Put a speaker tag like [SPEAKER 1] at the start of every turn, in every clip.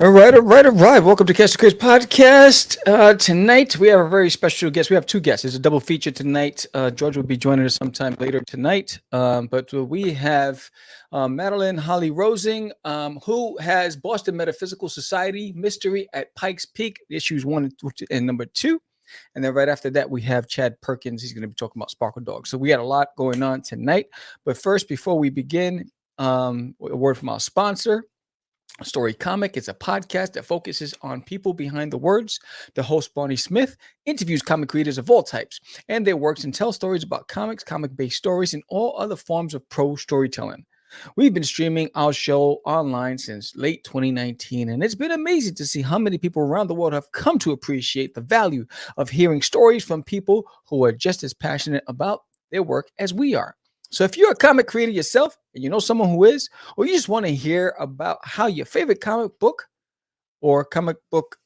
[SPEAKER 1] All right, all right, all right. Welcome to Catch the Craze podcast. Tonight we have a very special guest. We have two guests. It's a double feature tonight. George will be joining us sometime later tonight. But we have Madeline Holly-Rosing, who has Boston Metaphysical Society Mystery at Pikes Peak, issues 1 and number 2. And then right after that, we have Chad Perkins. He's going to be talking about Sparkle Dogs. So we got a lot going on tonight. But first, before we begin, a word from our sponsor. Story Comic is a podcast that focuses on people behind the words. The host, Bonnie Smith, interviews comic creators of all types and their works and tells stories about comics, comic-based stories, and all other forms of pro storytelling. We've been streaming our show online since late 2019, and it's been amazing to see how many people around the world have come to appreciate the value of hearing stories from people who are just as passionate about their work as we are. So if you're a comic creator yourself and you know someone who is, or you just want to hear about how your favorite comic book or comic book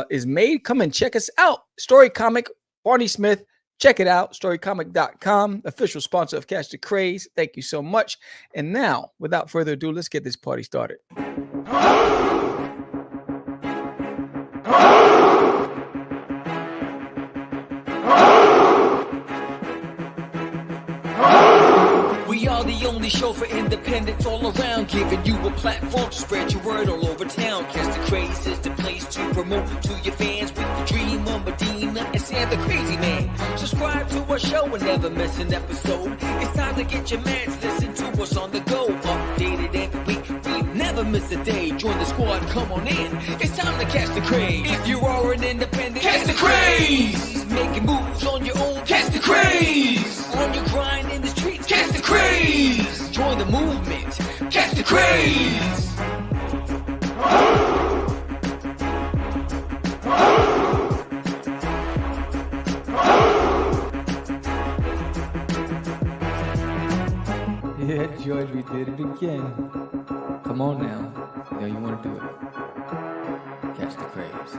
[SPEAKER 1] is made, come and check us out. Story Comic, Barney Smith. Check it out, storycomic.com, official sponsor of Catch the Craze. Thank you so much. And now, without further ado, let's get this party started.
[SPEAKER 2] We are the only show for independents all around, giving you a platform to spread your word all over town. Catch the Craze is the place to promote to your fans with the dream of Medina and Sam the Crazy Man. Subscribe to our show and never miss an episode. It's time to get your mans, listen to us on the go. Updated every week, we never miss a day. Join the squad, come on in. It's time to catch the craze. If you are an independent, catch the craze. Making moves on your own, catch the craze. On your grind in the streets, catch the craze. Join the movement, catch the craze.
[SPEAKER 1] Yeah, George, we did it again. Come on now. Yeah, you want to do it. Catch the Craze.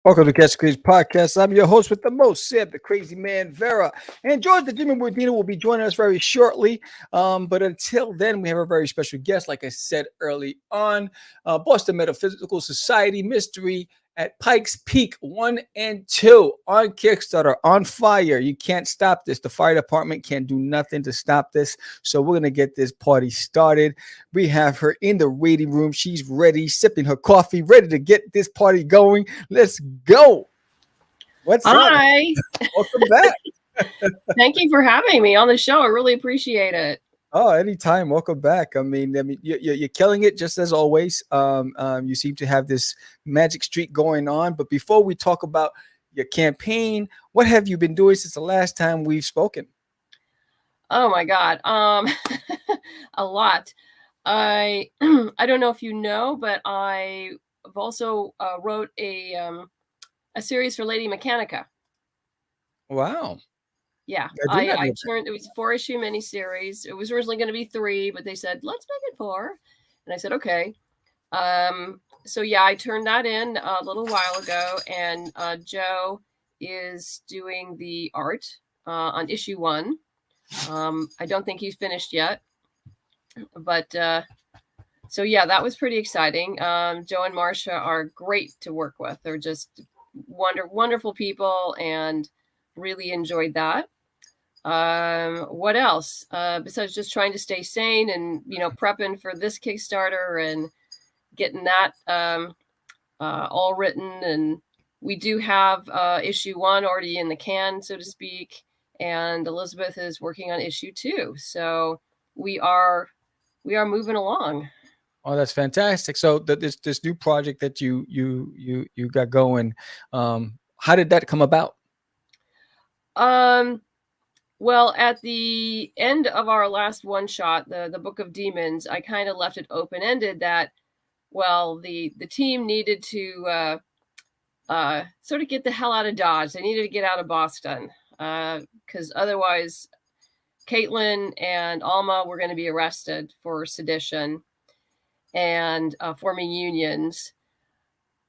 [SPEAKER 1] Welcome to Catch the Craze podcast. I'm your host with the most, Sam the Crazy Man Vera. And George the Demon Mordino will be joining us very shortly. But until then, we have a very special guest, like I said early on. Boston Metaphysical Society Mystery at Pikes Peak 1 and 2 on Kickstarter, on fire. You can't stop this. The fire department can't do nothing to stop this. So we're going to get this party started. We have her in the waiting room. She's ready, sipping her coffee, ready to get this party going. Let's go. What's
[SPEAKER 3] Hi.
[SPEAKER 1] up? Welcome back.
[SPEAKER 3] Thank you for having me on the show. I really appreciate it.
[SPEAKER 1] Oh, anytime. Welcome back. I mean, you're killing it just as always. You seem to have this magic streak going on. But before we talk about your campaign, what have you been doing since the last time we've spoken?
[SPEAKER 3] Oh my God. A lot. I don't know if you know, but I've also wrote a series for Lady Mechanica.
[SPEAKER 1] Wow.
[SPEAKER 3] Yeah, I turned, it was a 4-issue miniseries. It was originally going to be 3, but they said, let's make it 4. And I said, okay. So yeah, I turned that in a little while ago, and Joe is doing the art on issue 1. I don't think he's finished yet, but so yeah, that was pretty exciting. Joe and Marcia are great to work with. They're just wonderful people, and really enjoyed that. What else? Besides just trying to stay sane and, prepping for this Kickstarter and getting that all written. And we do have issue 1 already in the can, so to speak. And Elizabeth is working on issue 2. So we are moving along.
[SPEAKER 1] Oh, that's fantastic. So this new project that you got going, how did that come about?
[SPEAKER 3] Well, at the end of our last one shot, the Book of Demons, I kind of left it open-ended that, well, the team needed to sort of get the hell out of Dodge. They needed to get out of Boston because otherwise Caitlin and Alma were going to be arrested for sedition and forming unions.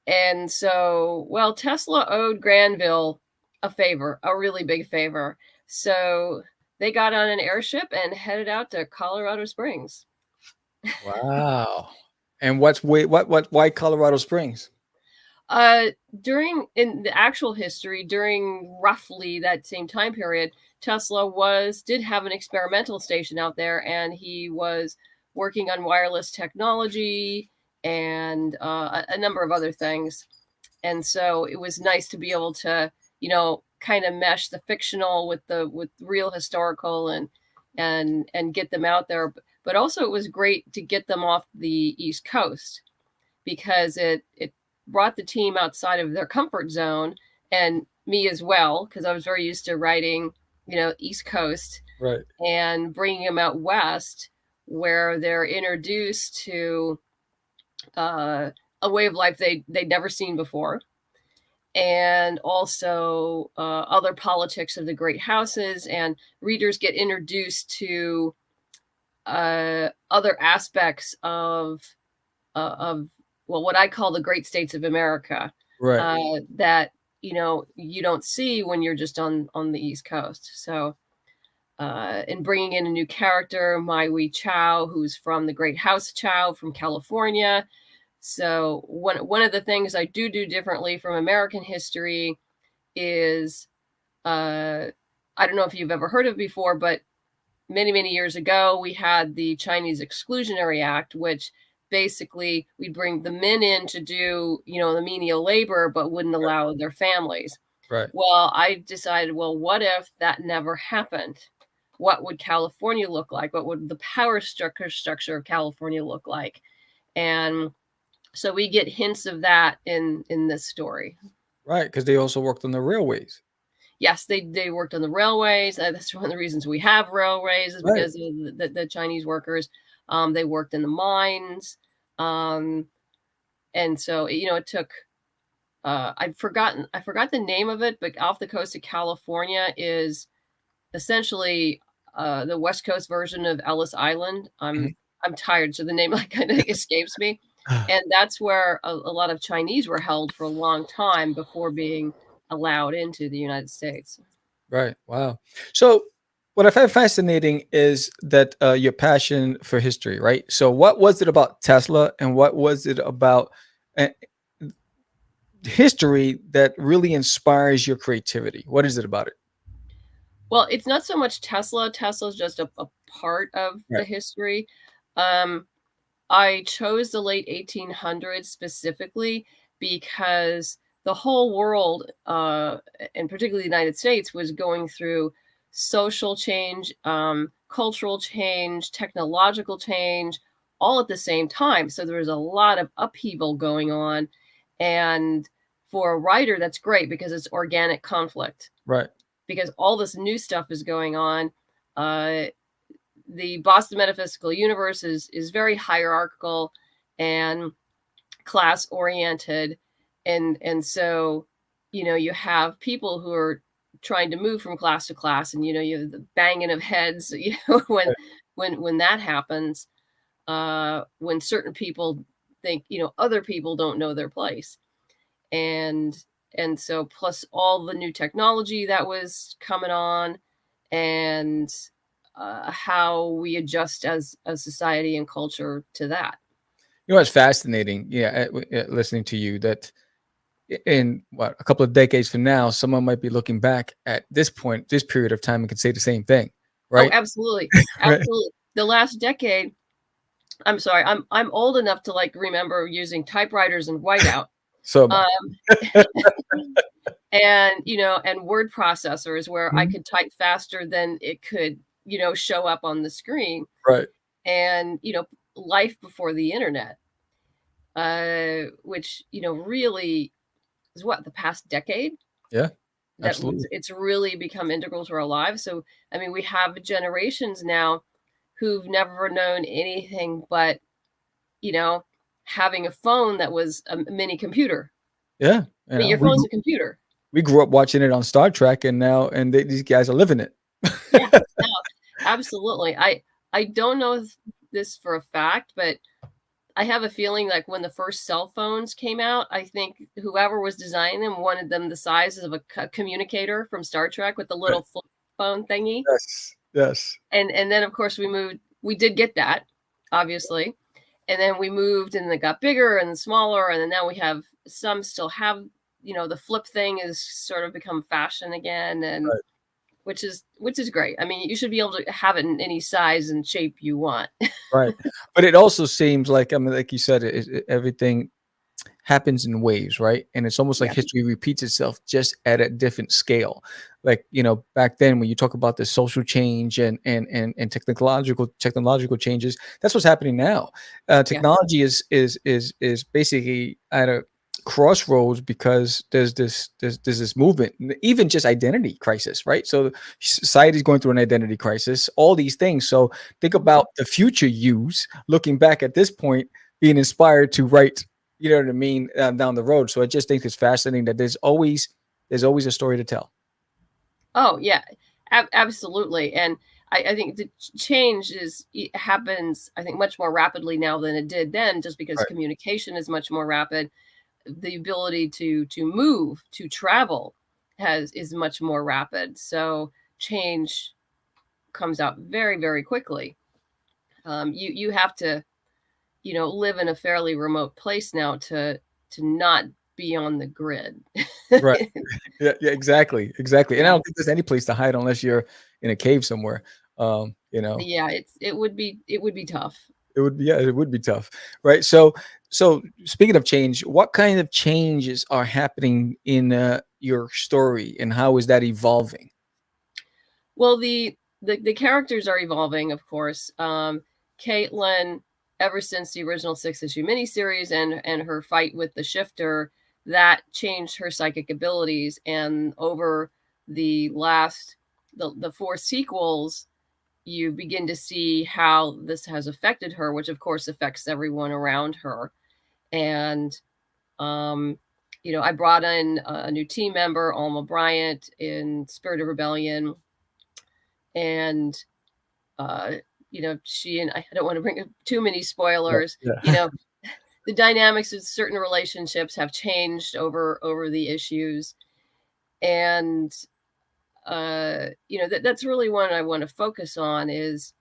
[SPEAKER 3] And so, well, Tesla owed Granville a favor, a really big favor. So they got on an airship and headed out to Colorado Springs.
[SPEAKER 1] Wow. And why Colorado Springs?
[SPEAKER 3] In the actual history, during roughly that same time period, Tesla did have an experimental station out there, and he was working on wireless technology and a number of other things. And so it was nice to be able to, kind of mesh the fictional with real historical and get them out there. But also it was great to get them off the East Coast, because it brought the team outside of their comfort zone, and me as well, because I was very used to writing, East Coast,
[SPEAKER 1] right,
[SPEAKER 3] and bringing them out west, where they're introduced to a way of life they'd never seen before, and also other politics of the great houses, and readers get introduced to other aspects of what I call the great states of America,
[SPEAKER 1] right,
[SPEAKER 3] that you don't see when you're just on the East Coast. So, in bringing in a new character, Mai Wei Chow, who's from the Great House Chow from California. So one of the things I do differently from American history is, I don't know if you've ever heard of before, but many years ago we had the Chinese Exclusionary Act, which basically we'd bring the men in to do, the menial labor, but wouldn't allow their families.
[SPEAKER 1] right.
[SPEAKER 3] Well, I decided, what if that never happened? What would California look like? What would the power structure of California look like? And so we get hints of that in this story.
[SPEAKER 1] Right, because they also worked on the railways.
[SPEAKER 3] Yes, they worked on the railways. That's one of the reasons we have railways, is because of the Chinese workers. They worked in the mines. And so, it took, I forgot the name of it, but off the coast of California is essentially the West Coast version of Ellis Island. I'm tired, so the name kind of escapes me. And that's where a lot of Chinese were held for a long time before being allowed into the United States.
[SPEAKER 1] Right. Wow. So what I find fascinating is that your passion for history, right? So what was it about Tesla, and what was it about history that really inspires your creativity? What is it about it?
[SPEAKER 3] Well, it's not so much Tesla. Tesla's just a part of the history. I chose the late 1800s specifically because the whole world, and particularly the United States, was going through social change, cultural change, technological change, all at the same time. So there was a lot of upheaval going on. And for a writer, that's great because it's organic conflict.
[SPEAKER 1] Right.
[SPEAKER 3] Because all this new stuff is going on. The Boston Metaphysical Universe is very hierarchical and class oriented. And so, you have people who are trying to move from class to class, and, you have the banging of heads, when that happens, when certain people think, other people don't know their place. And so plus all the new technology that was coming on, and how we adjust as a society and culture to that.
[SPEAKER 1] It's fascinating. Yeah. Listening to you, that in a couple of decades from now, someone might be looking back at this period of time, and could say the same thing. Right.
[SPEAKER 3] Oh, absolutely.
[SPEAKER 1] Right.
[SPEAKER 3] Absolutely. The last decade, I'm sorry, I'm old enough to remember using typewriters and whiteout.
[SPEAKER 1] So,
[SPEAKER 3] and and word processors where I could type faster than it could, show up on the screen.
[SPEAKER 1] Right.
[SPEAKER 3] And, life before the internet, which, really is the past decade.
[SPEAKER 1] Yeah, absolutely.
[SPEAKER 3] It's really become integral to our lives. So, I mean, we have generations now who've never known anything but, having a phone that was a mini computer.
[SPEAKER 1] Yeah.
[SPEAKER 3] Your phone's a computer.
[SPEAKER 1] We grew up watching it on Star Trek, and these guys are living it.
[SPEAKER 3] Yeah, no, absolutely. I don't know this for a fact, but I have a feeling when the first cell phones came out, I think whoever was designing them wanted them the size of a communicator from Star Trek with the little flip phone thingy.
[SPEAKER 1] Yes. Yes.
[SPEAKER 3] And then of course we did get that, obviously. And then we moved and it got bigger and smaller. And then now we have some still have, the flip thing is sort of become fashion again. And
[SPEAKER 1] Right.
[SPEAKER 3] which is great. I mean, you should be able to have it in any size and shape you want.
[SPEAKER 1] Right. But it also seems like, I mean, like you said, everything happens in waves, right? And it's almost like
[SPEAKER 3] Yeah.
[SPEAKER 1] history repeats itself just at a different scale. Like, back then when you talk about the social change and technological changes, that's what's happening now.
[SPEAKER 3] Yeah.
[SPEAKER 1] Technology is basically at a crossroads because there's this movement, even just identity crisis, right? So society is going through an identity crisis, all these things. So think about the future yous looking back at this point, being inspired to write, you know what I mean, down the road. So I just think it's fascinating that there's always a story to tell.
[SPEAKER 3] Oh yeah, absolutely. And I think the change happens, I think, much more rapidly now than it did then, just because
[SPEAKER 1] Right.
[SPEAKER 3] communication is much more rapid. The ability to move, to travel is much more rapid. So change comes out very, very quickly. You have to, live in a fairly remote place now to not be on the grid.
[SPEAKER 1] Right. Yeah, yeah, exactly. And I
[SPEAKER 3] Yeah.
[SPEAKER 1] don't think there's any place to hide unless you're in a cave somewhere.
[SPEAKER 3] Yeah, it would be tough.
[SPEAKER 1] It would be tough. Right. So speaking of change, what kind of changes are happening in your story and how is that evolving?
[SPEAKER 3] Well, the characters are evolving, of course. Caitlin, ever since the original 6-issue miniseries and her fight with the Shifter, that changed her psychic abilities. And over the last the 4 sequels, you begin to see how this has affected her, which of course affects everyone around her. And I brought in a new team member, Alma Bryant, in Spirit of Rebellion, and she and I don't want to bring up too many spoilers.
[SPEAKER 1] Yeah.
[SPEAKER 3] The dynamics of certain relationships have changed over the issues, and that's really what I want to focus on, is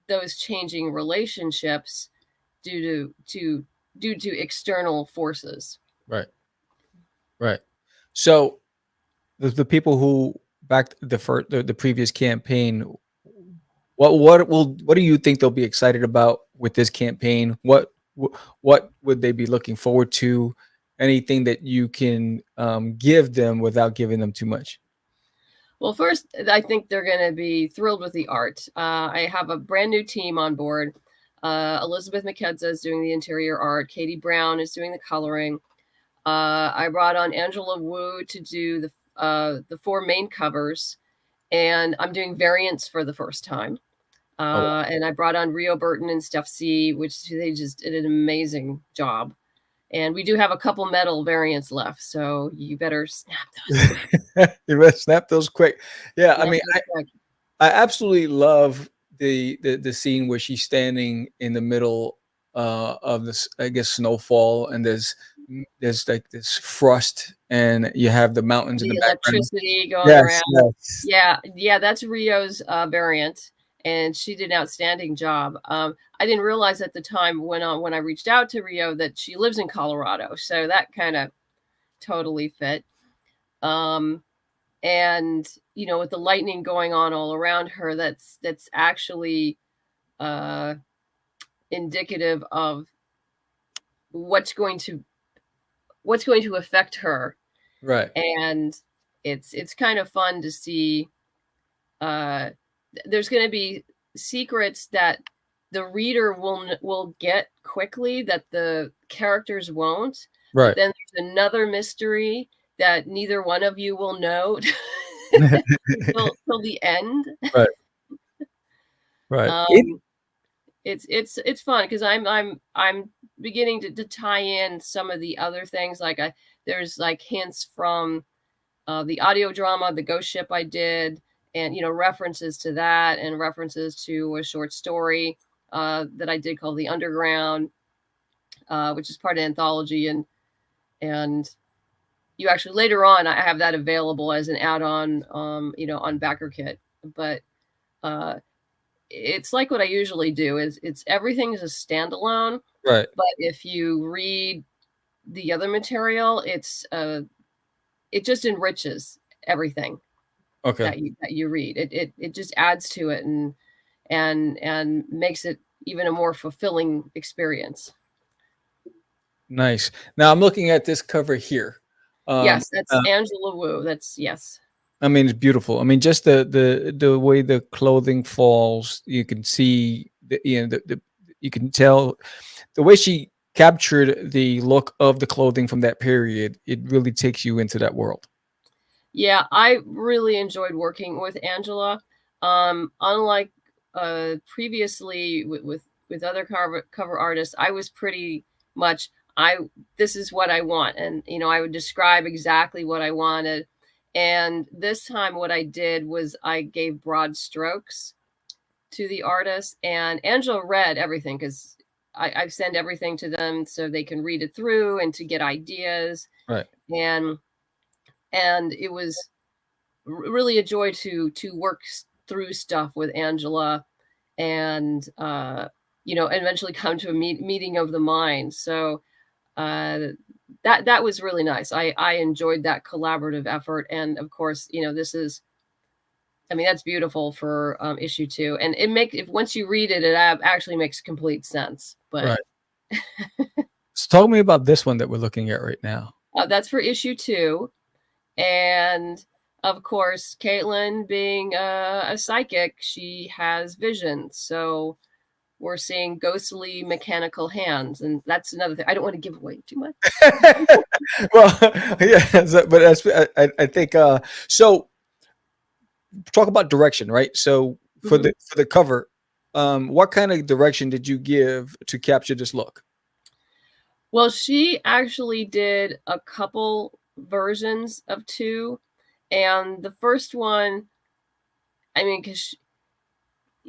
[SPEAKER 3] those changing relationships due to external forces.
[SPEAKER 1] Right. Right. So the people who backed the previous campaign, what do you think they'll be excited about with this campaign? What would they be looking forward to? Anything that you can give them without giving them too much?
[SPEAKER 3] Well, first, I think they're going to be thrilled with the art. I have a brand new team on board. Elizabeth McKenza is doing the interior art. Katie Brown is doing the coloring. I brought on Angela Wu to do the 4 main covers, and I'm doing variants for the first time.
[SPEAKER 1] Oh,
[SPEAKER 3] And I brought on Rio Burton and Steph C, which they just did an amazing job. And we do have a couple metal variants left, so you better snap those.
[SPEAKER 1] you better snap those quick. Yeah, I
[SPEAKER 3] Snap
[SPEAKER 1] mean,
[SPEAKER 3] those quick.
[SPEAKER 1] I absolutely love the scene where she's standing in the middle of this, I guess, snowfall, and there's like this frost, and you have the mountains in the
[SPEAKER 3] The
[SPEAKER 1] background.
[SPEAKER 3] electricity going
[SPEAKER 1] Yes,
[SPEAKER 3] around.
[SPEAKER 1] yes.
[SPEAKER 3] Yeah, that's Rio's variant, and she did an outstanding job. I didn't realize at the time when I reached out to Rio that she lives in Colorado, so that kind of totally fit. And with the lightning going on all around her, that's actually indicative of what's going to affect her.
[SPEAKER 1] Right.
[SPEAKER 3] And it's kind of fun to see. There's going to be secrets that the reader will get quickly that the characters won't.
[SPEAKER 1] Right.
[SPEAKER 3] But then there's another mystery that neither one of you will know till the end.
[SPEAKER 1] Right. Right.
[SPEAKER 3] It's fun because I'm beginning to tie in some of the other things. Like there's like hints from the audio drama, The Ghost Ship I did, and references to that, and references to a short story that I did called The Underground, which is part of anthology, and you actually later on I have that available as an add-on, on BackerKit. But it's like what I usually do is everything is a standalone.
[SPEAKER 1] Right.
[SPEAKER 3] But if you read the other material, it just enriches everything that you read. It just adds to it and makes it even a more fulfilling experience.
[SPEAKER 1] Nice. Now I'm looking at this cover here.
[SPEAKER 3] Yes, that's Angela Wu. Yes.
[SPEAKER 1] I mean, it's beautiful. I mean, just the way the clothing falls, you can see you can tell the way she captured the look of the clothing from that period. It really takes you into that world.
[SPEAKER 3] Yeah, I really enjoyed working with Angela. Unlike previously with other cover artists, I was pretty much this is what I want, and I would describe exactly what I wanted. And this time what I did was I gave broad strokes to the artist, and Angela read everything because I send everything to them so they can read it through and to get ideas.
[SPEAKER 1] Right.
[SPEAKER 3] And it was really a joy to work through stuff with Angela and eventually come to a meeting of the mind. So that was really nice. I enjoyed that collaborative effort. And of course, that's beautiful for issue 2. And once you read it, it actually makes complete sense. But
[SPEAKER 1] right. So talk to me about this one that we're looking at right now.
[SPEAKER 3] That's for issue 2. And of course, Caitlin being a psychic, she has visions. So we're seeing ghostly mechanical hands, and that's another thing. I don't want to give away too much.
[SPEAKER 1] Well, yeah, but I think so. Talk about direction, right? So for the cover, what kind of direction did you give to capture this look?
[SPEAKER 3] Well, she actually did a couple versions of 2, and the first one, I mean, because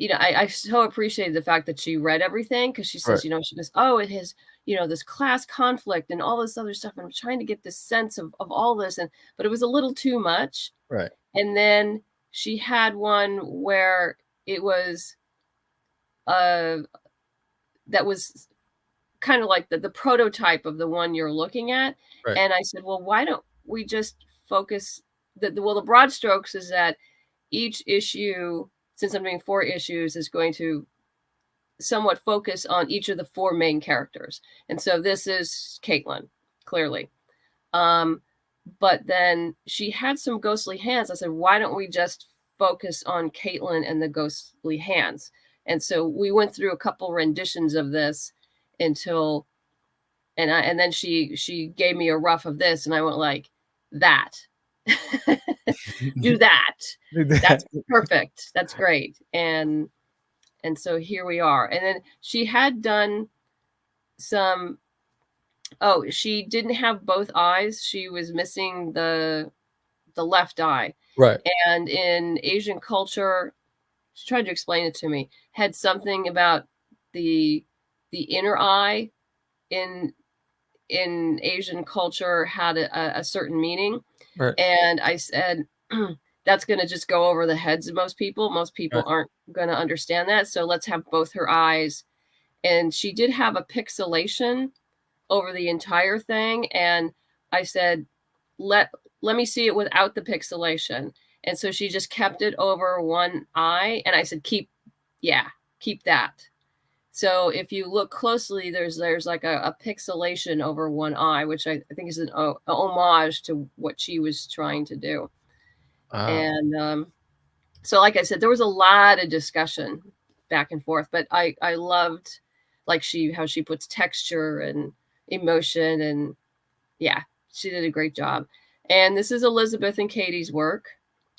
[SPEAKER 3] I so appreciated the fact that she read everything, because she says, she goes, oh, it has, this class conflict and all this other stuff. And I'm trying to get this sense of all this. But it was a little too much.
[SPEAKER 1] Right.
[SPEAKER 3] And then she had one where it was, that was kind of like the prototype of the one you're looking at. Right. And I said, well, why don't we just focus the broad strokes is that each issue, since I'm doing 4 issues, is going to somewhat focus on each of the 4 main characters. And so this is Caitlin, clearly. But then she had some ghostly hands. I said, why don't we just focus on Caitlin and the ghostly hands? And so we went through a couple renditions of this until, and then she gave me a rough of this, and I went like, that. Do that. That's perfect. That's great. And so here we are. And then she had done some, she didn't have both eyes. She was missing the left eye.
[SPEAKER 1] Right.
[SPEAKER 3] And in Asian culture, she tried to explain it to me, had something about the inner eye in Asian culture had a certain meaning. Right. And I said, that's going to just go over the heads of most people. Most people aren't going to understand that. So let's have both her eyes. And she did have a pixelation over the entire thing. And I said, let me see it without the pixelation. And so she just kept it over one eye. And I said, keep that. So if you look closely, there's like a pixelation over one eye, which I think is an homage to what she was trying to do. And so, like I said, there was a lot of discussion back and forth, but I loved like how she puts texture and emotion, and yeah, she did a great job. And this is Elizabeth and Katie's work,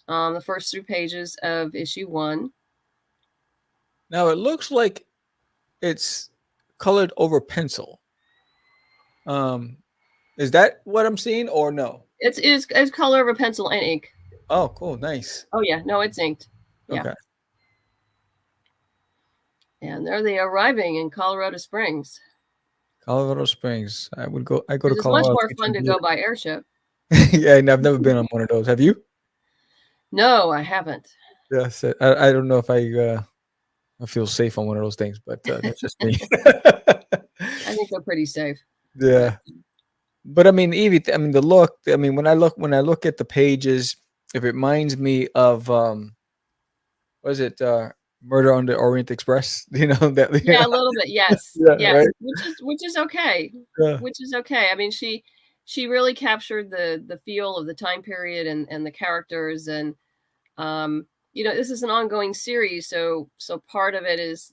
[SPEAKER 3] the first 3 pages of issue 1.
[SPEAKER 1] Now it looks like it's colored over pencil. Is that what I'm seeing, or no?
[SPEAKER 3] It's color over pencil and ink.
[SPEAKER 1] Oh, cool, nice.
[SPEAKER 3] Oh yeah, no, it's inked. Yeah. Okay. And there they are arriving in Colorado Springs.
[SPEAKER 1] Colorado Springs. I go to Colorado.
[SPEAKER 3] It's much more fun to go by airship.
[SPEAKER 1] Yeah, and I've never been on one of those. Have you?
[SPEAKER 3] No, I haven't.
[SPEAKER 1] Yes, I don't know if I feel safe on one of those things, but that's just me.
[SPEAKER 3] I think they're pretty safe. But
[SPEAKER 1] Yeah. But I mean, Evie, I mean, the look. I mean, when I look at the pages, it reminds me of what is it? Murder on the Orient Express. You know that. You
[SPEAKER 3] yeah,
[SPEAKER 1] know,
[SPEAKER 3] a little bit. Yes.
[SPEAKER 1] yeah.
[SPEAKER 3] Yes.
[SPEAKER 1] Right.
[SPEAKER 3] Which is okay.
[SPEAKER 1] Yeah.
[SPEAKER 3] Which is okay. I mean, she really captured the feel of the time period and the characters and this is an ongoing series, so part of it is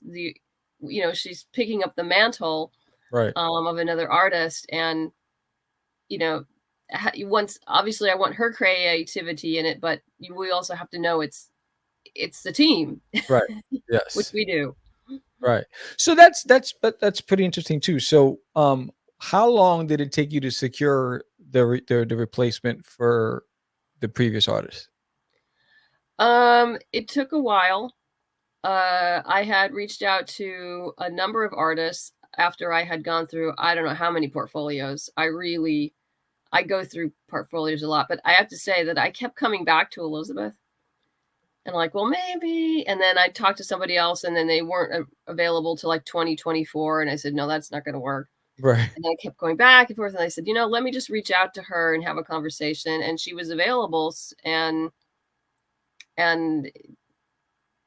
[SPEAKER 3] she's picking up the mantle
[SPEAKER 1] Right.
[SPEAKER 3] of another artist, and once obviously I want her creativity in it, but we also have to know it's the team,
[SPEAKER 1] Right.
[SPEAKER 3] which
[SPEAKER 1] Yes.
[SPEAKER 3] we do.
[SPEAKER 1] Right. So that's pretty interesting too. So how long did it take you to secure the replacement for the previous artist?
[SPEAKER 3] It took a while. I had reached out to a number of artists after I had gone through I don't know how many portfolios. I go through portfolios a lot, but I have to say that I kept coming back to Elizabeth and like, well, maybe. And then I talked to somebody else and then they weren't available till like 2024. And I said, no, that's not going to work.
[SPEAKER 1] Right.
[SPEAKER 3] And I kept going back and forth. And I said, let me just reach out to her and have a conversation. And she was available and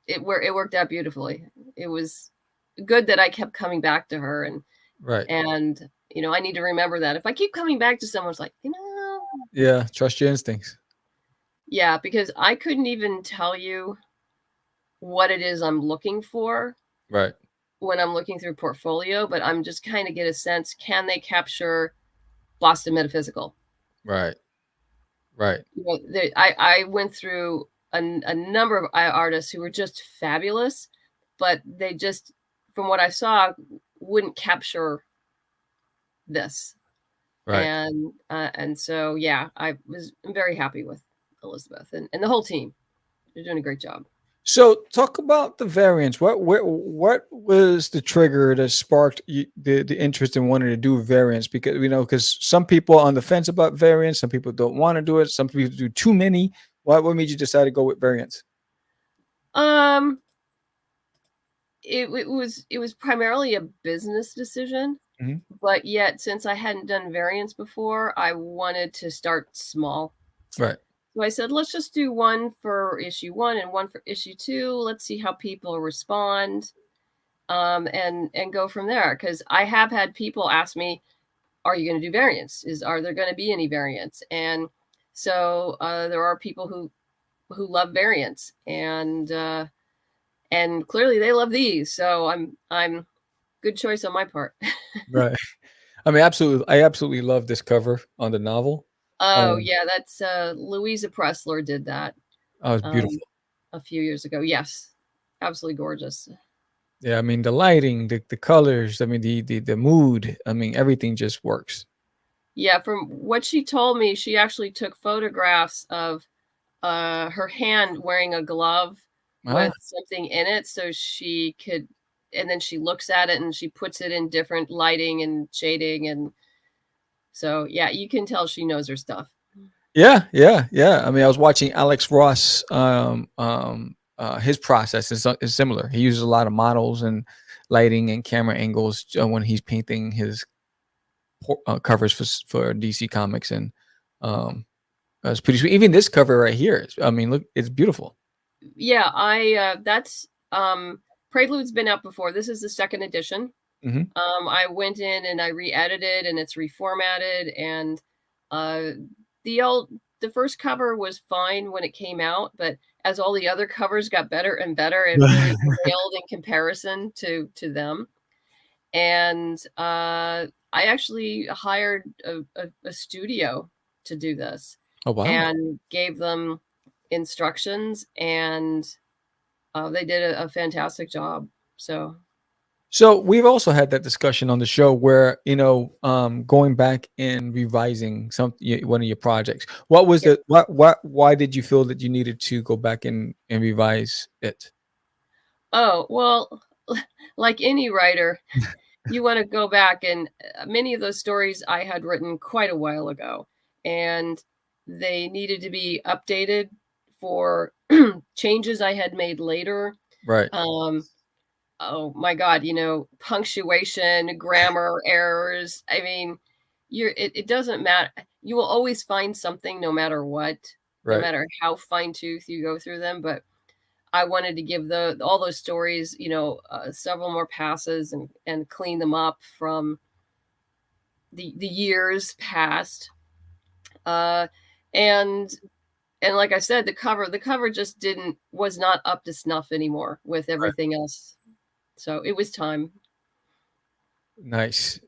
[SPEAKER 3] it worked out beautifully. It was good that I kept coming back to her
[SPEAKER 1] Right.
[SPEAKER 3] and I need to remember that if I keep coming back to someone's like,
[SPEAKER 1] Yeah. Trust your instincts.
[SPEAKER 3] yeah, because I couldn't even tell you what it is I'm looking for
[SPEAKER 1] Right.
[SPEAKER 3] when I'm looking through portfolio, but I'm just kind of get a sense, can they capture Boston metaphysical?
[SPEAKER 1] Right. Right.
[SPEAKER 3] I went through a number of artists who were just fabulous, but they just, from what I saw, wouldn't capture this.
[SPEAKER 1] Right.
[SPEAKER 3] And so, yeah, I was very happy with Elizabeth and the whole team. They're doing a great job.
[SPEAKER 1] So talk about the variants. What was the trigger that sparked the interest in wanting to do variants? Because some people are on the fence about variants, some people don't want to do it, some people do too many. What made you decide to go with variants?
[SPEAKER 3] It was primarily a business decision, but yet since I hadn't done variants before, I wanted to start small.
[SPEAKER 1] Right.
[SPEAKER 3] So I said, let's just do one for issue 1 and one for issue 2. Let's see how people respond, and go from there. Because I have had people ask me, are you going to do variants? Are there going to be any variants? And so there are people who love variants, and clearly they love these. So I'm good choice on my part.
[SPEAKER 1] Right. I mean, absolutely. I absolutely love this cover on the novel.
[SPEAKER 3] Oh yeah, that's Louisa Pressler did that.
[SPEAKER 1] Oh, it's beautiful.
[SPEAKER 3] A few years ago. Yes, absolutely gorgeous.
[SPEAKER 1] Yeah, I mean the lighting, the colors. I mean the mood. I mean everything just works.
[SPEAKER 3] Yeah, from what she told me, she actually took photographs of her hand wearing a glove with something in it, so she could, and then she looks at it and she puts it in different lighting and shading, and so yeah, you can tell she knows her stuff.
[SPEAKER 1] Yeah. I mean, I was watching Alex Ross. His process is similar. He uses a lot of models and lighting and camera angles when he's painting his covers for DC Comics, and it's pretty sweet. Even this cover right here, I mean, look, it's beautiful.
[SPEAKER 3] Yeah, that's Prelude's been out before. This is the second edition. I went in and I re-edited and it's reformatted, and the first cover was fine when it came out, but as all the other covers got better and better, it really failed in comparison to them. And I actually hired a studio to do this.
[SPEAKER 1] Oh wow!
[SPEAKER 3] And gave them instructions, and they did a fantastic job.
[SPEAKER 1] So we've also had that discussion on the show where, going back and revising one of your projects. What was why did you feel that you needed to go back and revise it?
[SPEAKER 3] Oh, well, like any writer, you want to go back, and many of those stories I had written quite a while ago, and they needed to be updated for changes I had made later.
[SPEAKER 1] Right.
[SPEAKER 3] Oh my God, punctuation, grammar errors. I mean, it doesn't matter. You will always find something no matter what, no
[SPEAKER 1] Right.
[SPEAKER 3] matter how fine tooth you go through them. But I wanted to give all those stories, several more passes and clean them up from the years past. And like I said, the cover just was not up to snuff anymore with everything else. So it was time.
[SPEAKER 1] Nice.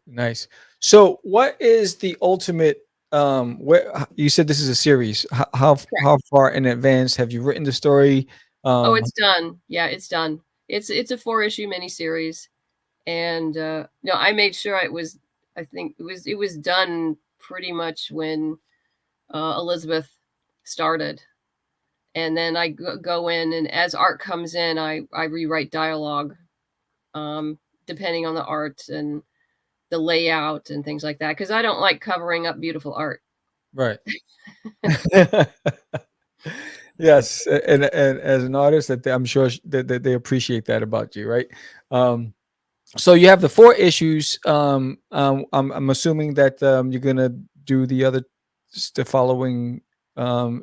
[SPEAKER 1] So what is the ultimate, where you said this is a series, how far in advance have you written the story?
[SPEAKER 3] Oh, it's done. Yeah, it's done. It's a 4-issue miniseries. And I made sure I think it was done pretty much when Elizabeth started. And then I go in, and as art comes in, I rewrite dialogue, depending on the art and the layout and things like that, because I don't like covering up beautiful art.
[SPEAKER 1] Right. Yes, and as an artist, that I'm sure that they appreciate that about you, right? So you have the 4 issues. I'm assuming that you're gonna do the following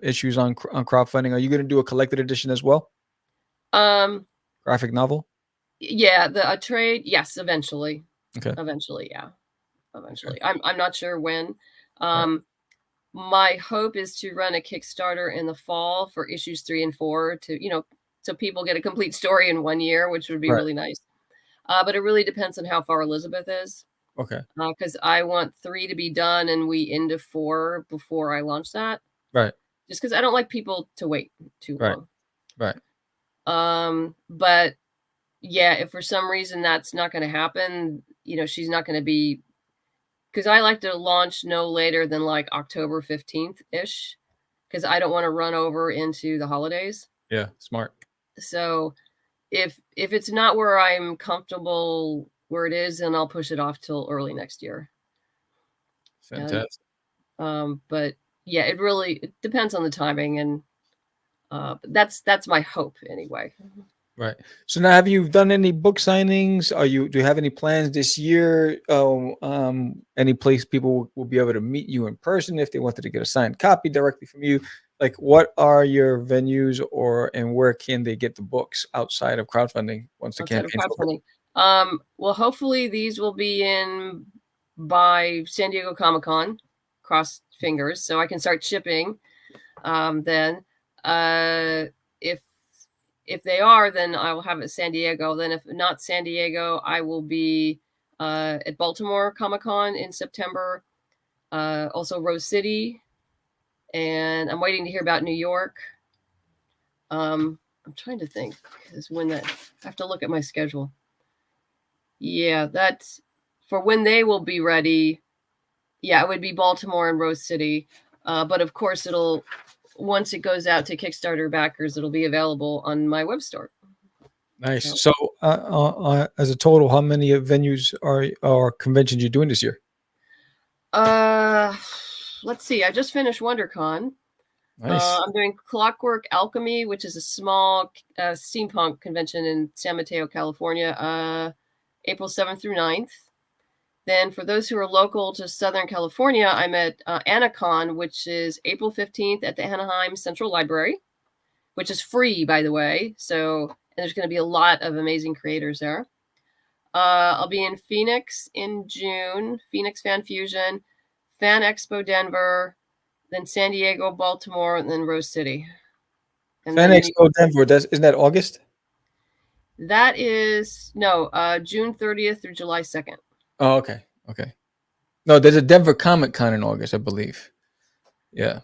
[SPEAKER 1] issues on crowdfunding. Are you gonna do a collected edition as well? Graphic novel?
[SPEAKER 3] Yeah, a trade. Yes, eventually.
[SPEAKER 1] Okay.
[SPEAKER 3] Eventually, yeah. Eventually. Okay. I'm not sure when. My hope is to run a Kickstarter in the fall for issues 3 and 4 to, so people get a complete story in 1 year, which would be really nice. But it really depends on how far Elizabeth is.
[SPEAKER 1] Okay.
[SPEAKER 3] Because I want 3 to be done and we into 4 before I launch that.
[SPEAKER 1] Right.
[SPEAKER 3] Just because I don't like people to wait too long.
[SPEAKER 1] Right.
[SPEAKER 3] But yeah, if for some reason that's not going to happen, she's not going to be, because I like to launch no later than like October 15th ish, because I don't want to run over into the holidays.
[SPEAKER 1] Yeah, smart.
[SPEAKER 3] So if it's not where I'm comfortable where it is, then I'll push it off till early next year.
[SPEAKER 1] Fantastic.
[SPEAKER 3] But yeah, it depends on the timing, and that's my hope anyway.
[SPEAKER 1] Right. So now, have you done any book signings? Do you have any plans this year? Any place people will be able to meet you in person if they wanted to get a signed copy directly from you? Like, what are your venues, and where can they get the books outside of crowdfunding once the campaign's over?
[SPEAKER 3] Well, hopefully these will be in by San Diego Comic-Con. Cross fingers, so I can start shipping. Then, if they are, then I will have it San Diego. Then if not San Diego, I will be at Baltimore Comic-Con in September. Also Rose City. And I'm waiting to hear about New York. I'm trying to think I have to look at my schedule. Yeah, that's for when they will be ready. Yeah, it would be Baltimore and Rose City. But of course, once it goes out to Kickstarter backers, it'll be available on my web store.
[SPEAKER 1] Nice. So, as a total, how many venues or conventions you're doing this year?
[SPEAKER 3] Let's see. I just finished WonderCon.
[SPEAKER 1] Nice.
[SPEAKER 3] I'm doing Clockwork Alchemy, which is a small steampunk convention in San Mateo, California, April 7th through 9th. Then for those who are local to Southern California, I'm at Anacon, which is April 15th at the Anaheim Central Library, which is free, by the way. So, and there's going to be a lot of amazing creators there. I'll be in Phoenix in June, Phoenix Fan Fusion, Fan Expo Denver, then San Diego, Baltimore, and then Rose City.
[SPEAKER 1] And Fan Expo Denver, isn't that August?
[SPEAKER 3] That is, June 30th through July 2nd.
[SPEAKER 1] Oh, okay. No, there's a Denver Comic Con in August, I believe. Yeah.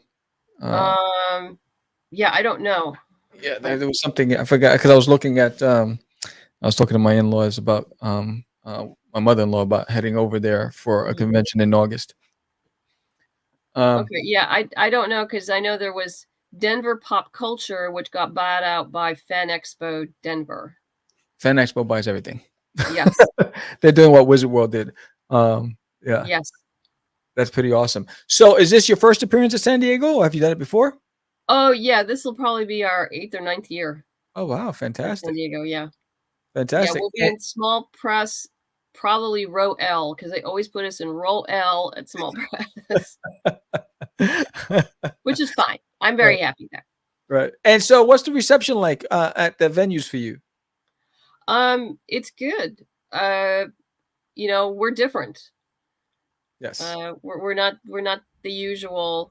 [SPEAKER 3] Yeah, I don't know.
[SPEAKER 1] Yeah, there was something I forgot because I was looking at. I was talking to my in-laws about my mother-in-law about heading over there for a convention in August.
[SPEAKER 3] Okay, yeah, I don't know because I know there was Denver Pop Culture, which got bought out by Fan Expo Denver.
[SPEAKER 1] Fan Expo buys everything.
[SPEAKER 3] Yes.
[SPEAKER 1] They're doing what Wizard World did. Yeah.
[SPEAKER 3] Yes.
[SPEAKER 1] That's pretty awesome. So is this your first appearance at San Diego, or have you done it before?
[SPEAKER 3] Oh yeah, this will probably be our 8th or 9th year
[SPEAKER 1] Oh wow,
[SPEAKER 3] in San
[SPEAKER 1] fantastic,
[SPEAKER 3] Diego. Yeah, yeah,
[SPEAKER 1] fantastic.
[SPEAKER 3] we'll be in small press, probably row L, because they always put us in row L at small press, which is fine. I'm
[SPEAKER 1] Right,
[SPEAKER 3] very happy there.
[SPEAKER 1] right. And so, what's the reception like at the venues for you?
[SPEAKER 3] It's good. Uh, we're different.
[SPEAKER 1] Yes.
[SPEAKER 3] We're not the usual.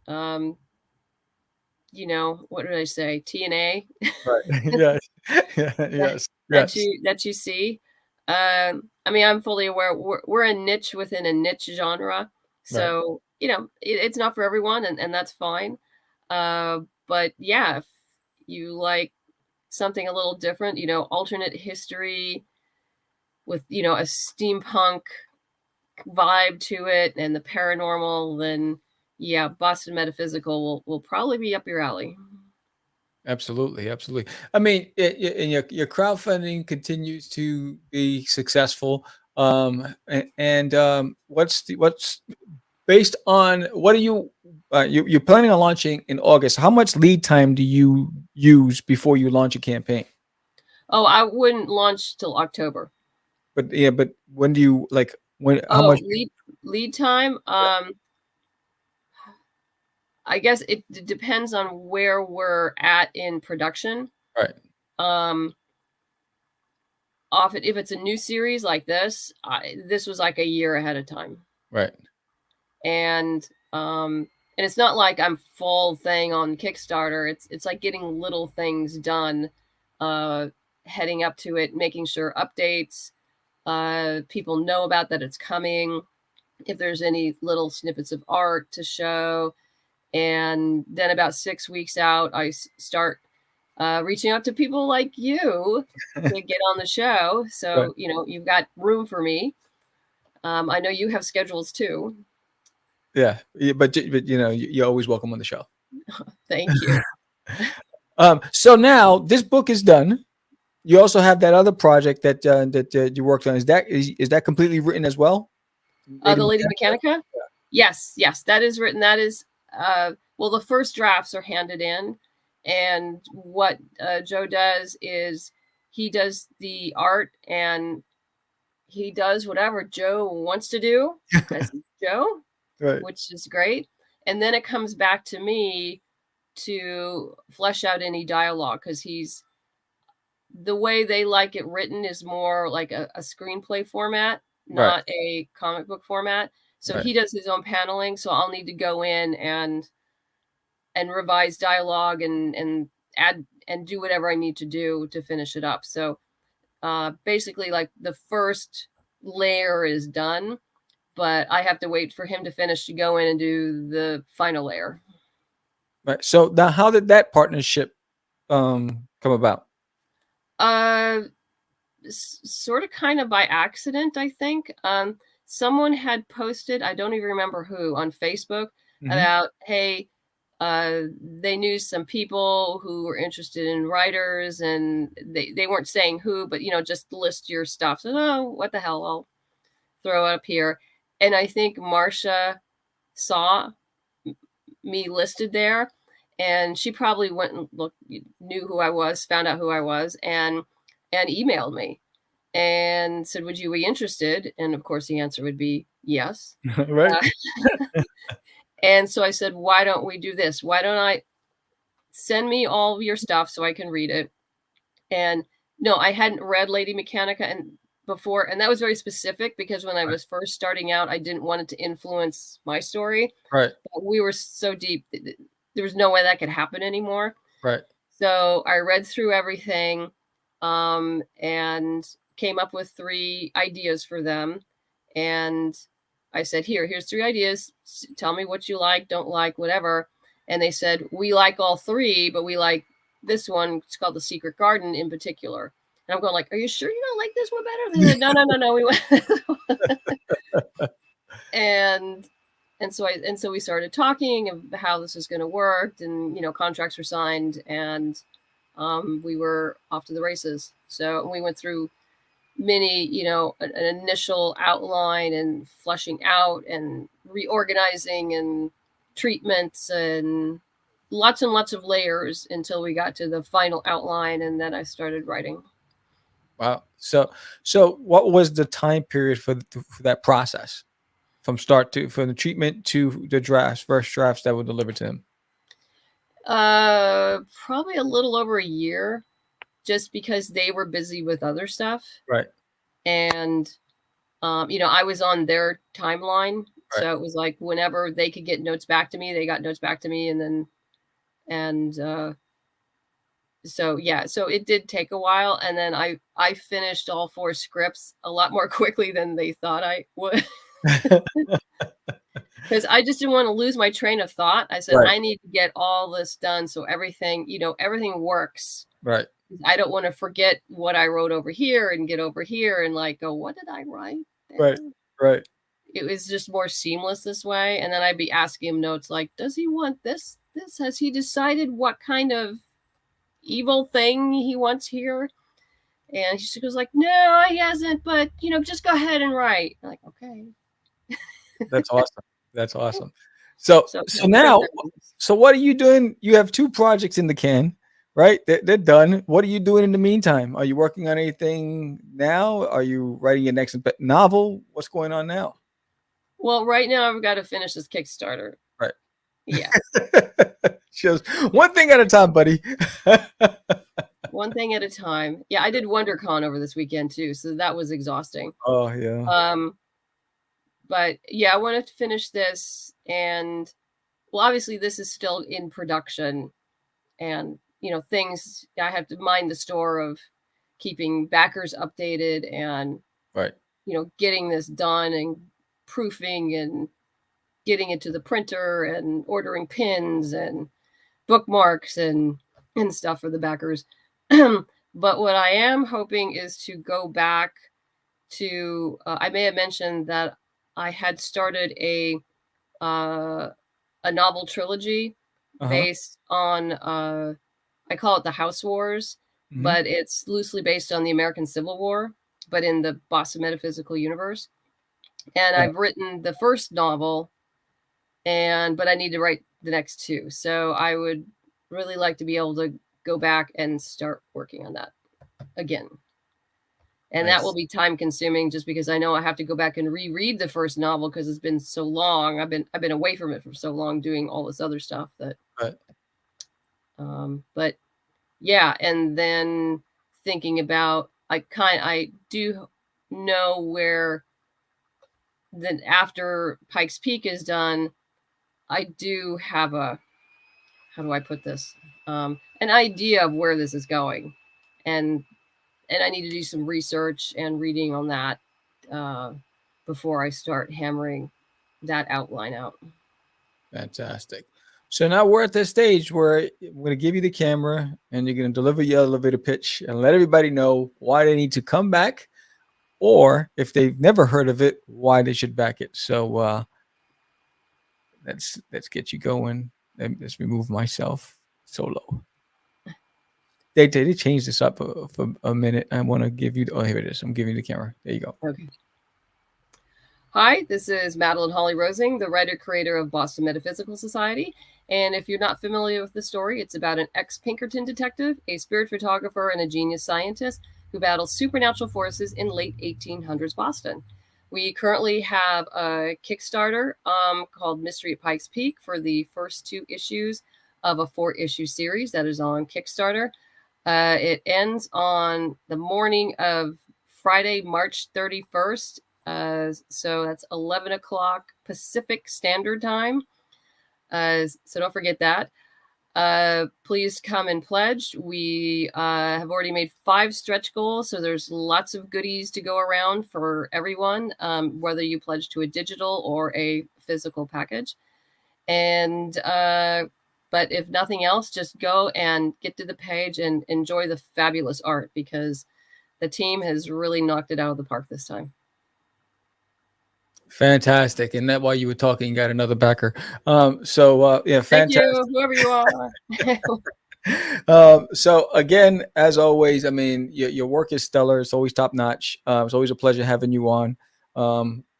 [SPEAKER 3] Um, what did I say? TNA
[SPEAKER 1] Right. Yes. Yeah, yes. Yes.
[SPEAKER 3] that you see. I mean, I'm fully aware we're a niche within a niche genre,
[SPEAKER 1] Right.
[SPEAKER 3] so it's not for everyone, and that's fine. But yeah, if you like something a little different, alternate history with a steampunk vibe to it and the paranormal, then yeah, Boston Metaphysical will probably be up your alley.
[SPEAKER 1] Absolutely, absolutely. I mean, and your crowdfunding continues to be successful. What's based on what are you're planning on launching in August? How much lead time do you use before you launch a campaign?
[SPEAKER 3] Oh, I wouldn't launch till October.
[SPEAKER 1] But yeah, but when do you like when? How
[SPEAKER 3] Oh,
[SPEAKER 1] much?
[SPEAKER 3] lead time. I guess it depends on where we're at in production.
[SPEAKER 1] Right,
[SPEAKER 3] Um, Often if it's a new series like this, this was like a year ahead of time,
[SPEAKER 1] right,
[SPEAKER 3] and it's not like I'm full thing on Kickstarter. It's like getting little things done, heading up to it, making sure updates, people know about that it's coming. If there's any little snippets of art to show, and then about 6 weeks out, I start reaching out to people like you to get on the show.
[SPEAKER 1] right.
[SPEAKER 3] So, you've got room for me. I know you have schedules too.
[SPEAKER 1] Yeah, but you're always welcome on the show.
[SPEAKER 3] Thank you.
[SPEAKER 1] So now this book is done. You also have that other project that you worked on. Is that completely written as well?
[SPEAKER 3] The Lady
[SPEAKER 1] Mechanica?
[SPEAKER 3] Mechanica? Yes, yes, that is written. That is, well, the first drafts are handed in. And what Joe does is he does the art and he does whatever Joe wants to do because he's Joe,
[SPEAKER 1] Right,
[SPEAKER 3] which is great. And then it comes back to me to flesh out any dialogue because the way they like it written is more like a screenplay format,
[SPEAKER 1] right,
[SPEAKER 3] not a comic book format. So
[SPEAKER 1] right,
[SPEAKER 3] he does his own paneling. So I'll need to go in and revise dialogue and add and do whatever I need to do to finish it up. So basically, like the first layer is done, but I have to wait for him to finish to go in and do the final layer.
[SPEAKER 1] right. So now, how did that partnership come about?
[SPEAKER 3] Uh, Sort of kind of by accident, I think. Someone had posted, I don't even remember who, on Facebook
[SPEAKER 1] Hmm.
[SPEAKER 3] about, hey, they knew some people who were interested in writers and they weren't saying who, but, just list your stuff. So, oh, what the hell, I'll throw it up here. And I think Marcia saw me listed there and she probably went and looked, knew who I was, found out who I was and emailed me and said, would you be interested? And of course, the answer would be yes.
[SPEAKER 1] Right,
[SPEAKER 3] And so I said, why don't we do this? Why don't I send me all of your stuff so I can read it? And no, I hadn't read Lady Mechanica and before, and that was very specific because when I was first starting out, I didn't want it to influence my story.
[SPEAKER 1] right,
[SPEAKER 3] But we were so deep, there was no way that could happen anymore.
[SPEAKER 1] right.
[SPEAKER 3] So I read through everything and came up with 3 ideas for them. And I said, here's 3 ideas. Tell me what you like, don't like, whatever. And they said, we like all 3, but we like this one. It's called The Secret Garden in particular. And I'm going like, are you sure you don't like this one better? They said, no. We went. and so we started talking of how this is going to work, and contracts were signed, and we were off to the races. So we went through many, an initial outline and fleshing out and reorganizing and treatments and lots and lots of layers until we got to the final outline, and then I started writing.
[SPEAKER 1] Wow. So what was the time period for that process, from the treatment to the first drafts that were delivered to him?
[SPEAKER 3] Probably a little over a year, just because they were busy with other stuff.
[SPEAKER 1] Right.
[SPEAKER 3] And, I was on their timeline. Right. So it was like whenever they could get notes back to me, they got notes back to me. So it did take a while. And then I finished all 4 scripts a lot more quickly than they thought I would. Because I just didn't want to lose my train of thought. I said, right. I need to get all this done so everything works.
[SPEAKER 1] Right.
[SPEAKER 3] I don't want to forget what I wrote over here and get over here and like go, what did I write
[SPEAKER 1] there? Right.
[SPEAKER 3] It was just more seamless this way. And then I'd be asking him notes like, does he want this? Has he decided what kind of evil thing he wants here? And he just goes like, no, he hasn't, but just go ahead and write. I'm like, okay.
[SPEAKER 1] That's awesome. That's awesome. So now, what are you doing? You have 2 projects in the can, right? They're done. What are you doing in the meantime? Are you working on anything now? Are you writing your next novel? What's going on now?
[SPEAKER 3] Well, right now I've got to finish this Kickstarter.
[SPEAKER 1] Right.
[SPEAKER 3] Yeah.
[SPEAKER 1] Just one thing at a time, buddy.
[SPEAKER 3] One thing at a time. Yeah, I did WonderCon over this weekend too, so that was exhausting.
[SPEAKER 1] Oh yeah.
[SPEAKER 3] But yeah, I wanted to finish this, and well, obviously this is still in production, and things I have to mind the store of keeping backers updated and
[SPEAKER 1] right.
[SPEAKER 3] Getting this done and proofing and getting it to the printer and ordering pins and bookmarks and stuff for the backers. But what I am hoping is to go back to I may have mentioned that I had started a novel trilogy based on I call it the House Wars, but it's loosely based on the American Civil War, but in the Boston Metaphysical universe. And I've written the first novel, but I need to write the next 2. So I would really like to be able to go back and start working on that again. And nice. That will be time consuming, just because I know I have to go back and reread the first novel because it's been so long. I've been away from it for so long doing all this other stuff that.
[SPEAKER 1] Right.
[SPEAKER 3] But yeah, and then thinking about I do know where then after Pikes Peak is done, I do have how do I put this? An idea of where this is going, and I need to do some research and reading on that before I start hammering that outline out.
[SPEAKER 1] Fantastic. So now we're at the stage where I'm going to give you the camera and you're going to deliver your elevator pitch and let everybody know why they need to come back, or if they've never heard of it, why they should back it. So let's get you going. Let's remove myself solo. They changed this up for a minute. I want to give you. Oh, here it is. I'm giving you the camera. There you go.
[SPEAKER 3] Okay. Hi, this is Madeline Holly-Rosing, the writer-creator of Boston Metaphysical Society. And if you're not familiar with the story, it's about an ex-Pinkerton detective, a spirit photographer, and a genius scientist who battles supernatural forces in late 1800s Boston. We currently have a Kickstarter called Mystery at Pikes Peak for the first 2 issues of a 4-issue series that is on Kickstarter. It ends on the morning of Friday, March 31st. So that's 11 o'clock Pacific Standard Time. So don't forget that. Please come and pledge. We have already made 5 stretch goals, so there's lots of goodies to go around for everyone, whether you pledge to a digital or a physical package. And but if nothing else, just go and get to the page and enjoy the fabulous art, because the team has really knocked it out of the park this time.
[SPEAKER 1] Fantastic. And that while you were talking, you got another backer. Yeah, fantastic.
[SPEAKER 3] Thank you, whoever you
[SPEAKER 1] are. So again, as always, I mean, your work is stellar. It's always top notch. It's always a pleasure having you on.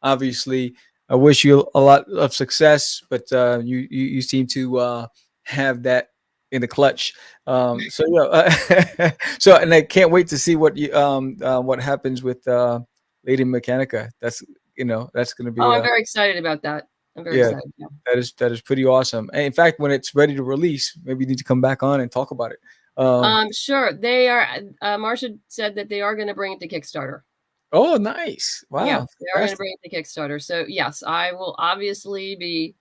[SPEAKER 1] Obviously, I wish you a lot of success, but you seem to have that in the clutch. So yeah, so and I can't wait to see what happens with Lady Mechanica. That's that's going to be
[SPEAKER 3] Oh, I'm very excited about that. I'm very
[SPEAKER 1] yeah,
[SPEAKER 3] excited. Yeah.
[SPEAKER 1] that is pretty awesome. And in fact, when it's ready to release, maybe you need to come back on and talk about it.
[SPEAKER 3] Sure. They are. Marsha said that they are going to bring it to Kickstarter.
[SPEAKER 1] Oh, nice! Wow,
[SPEAKER 3] Yeah, they are going to bring it to Kickstarter. So yes, I will obviously be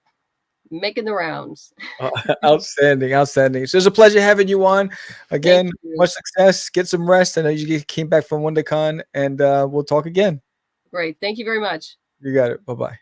[SPEAKER 3] making the rounds.
[SPEAKER 1] Outstanding, outstanding. So it's a pleasure having you on again.
[SPEAKER 3] You.
[SPEAKER 1] Much success. Get some rest. I know you came back from WonderCon, and we'll talk again.
[SPEAKER 3] Great. Thank you very much.
[SPEAKER 1] You got it. Bye-bye.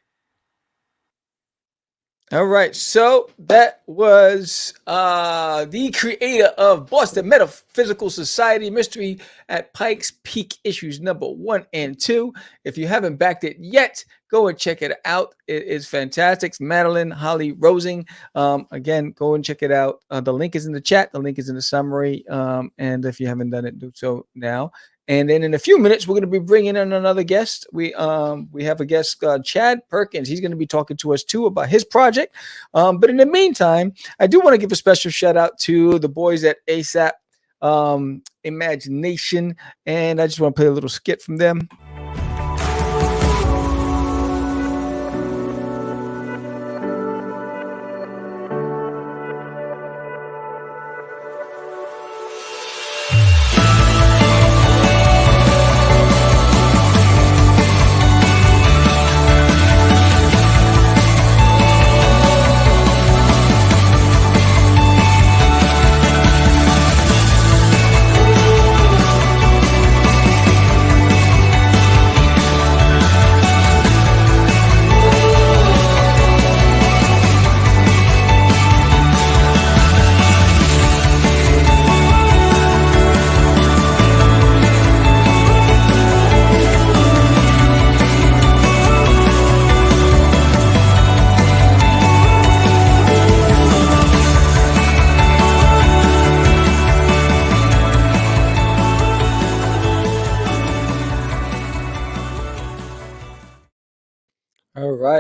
[SPEAKER 1] All right, so that was the creator of Boston Metaphysical Society Mystery at Pikes Peak issues number 1 and 2. If you haven't backed it yet, go and check it out. It is fantastic. It's Madeline Holly-Rosing. Again, go and check it out. The link is in the chat. The link is in the summary. And if you haven't done it, do so now. And then in a few minutes, we're going to be bringing in another guest. We have a guest, Chad Perkins. He's going to be talking to us too about his project. But in the meantime, I do want to give a special shout out to the boys at ASAP Imagination, and I just want to play a little skit from them.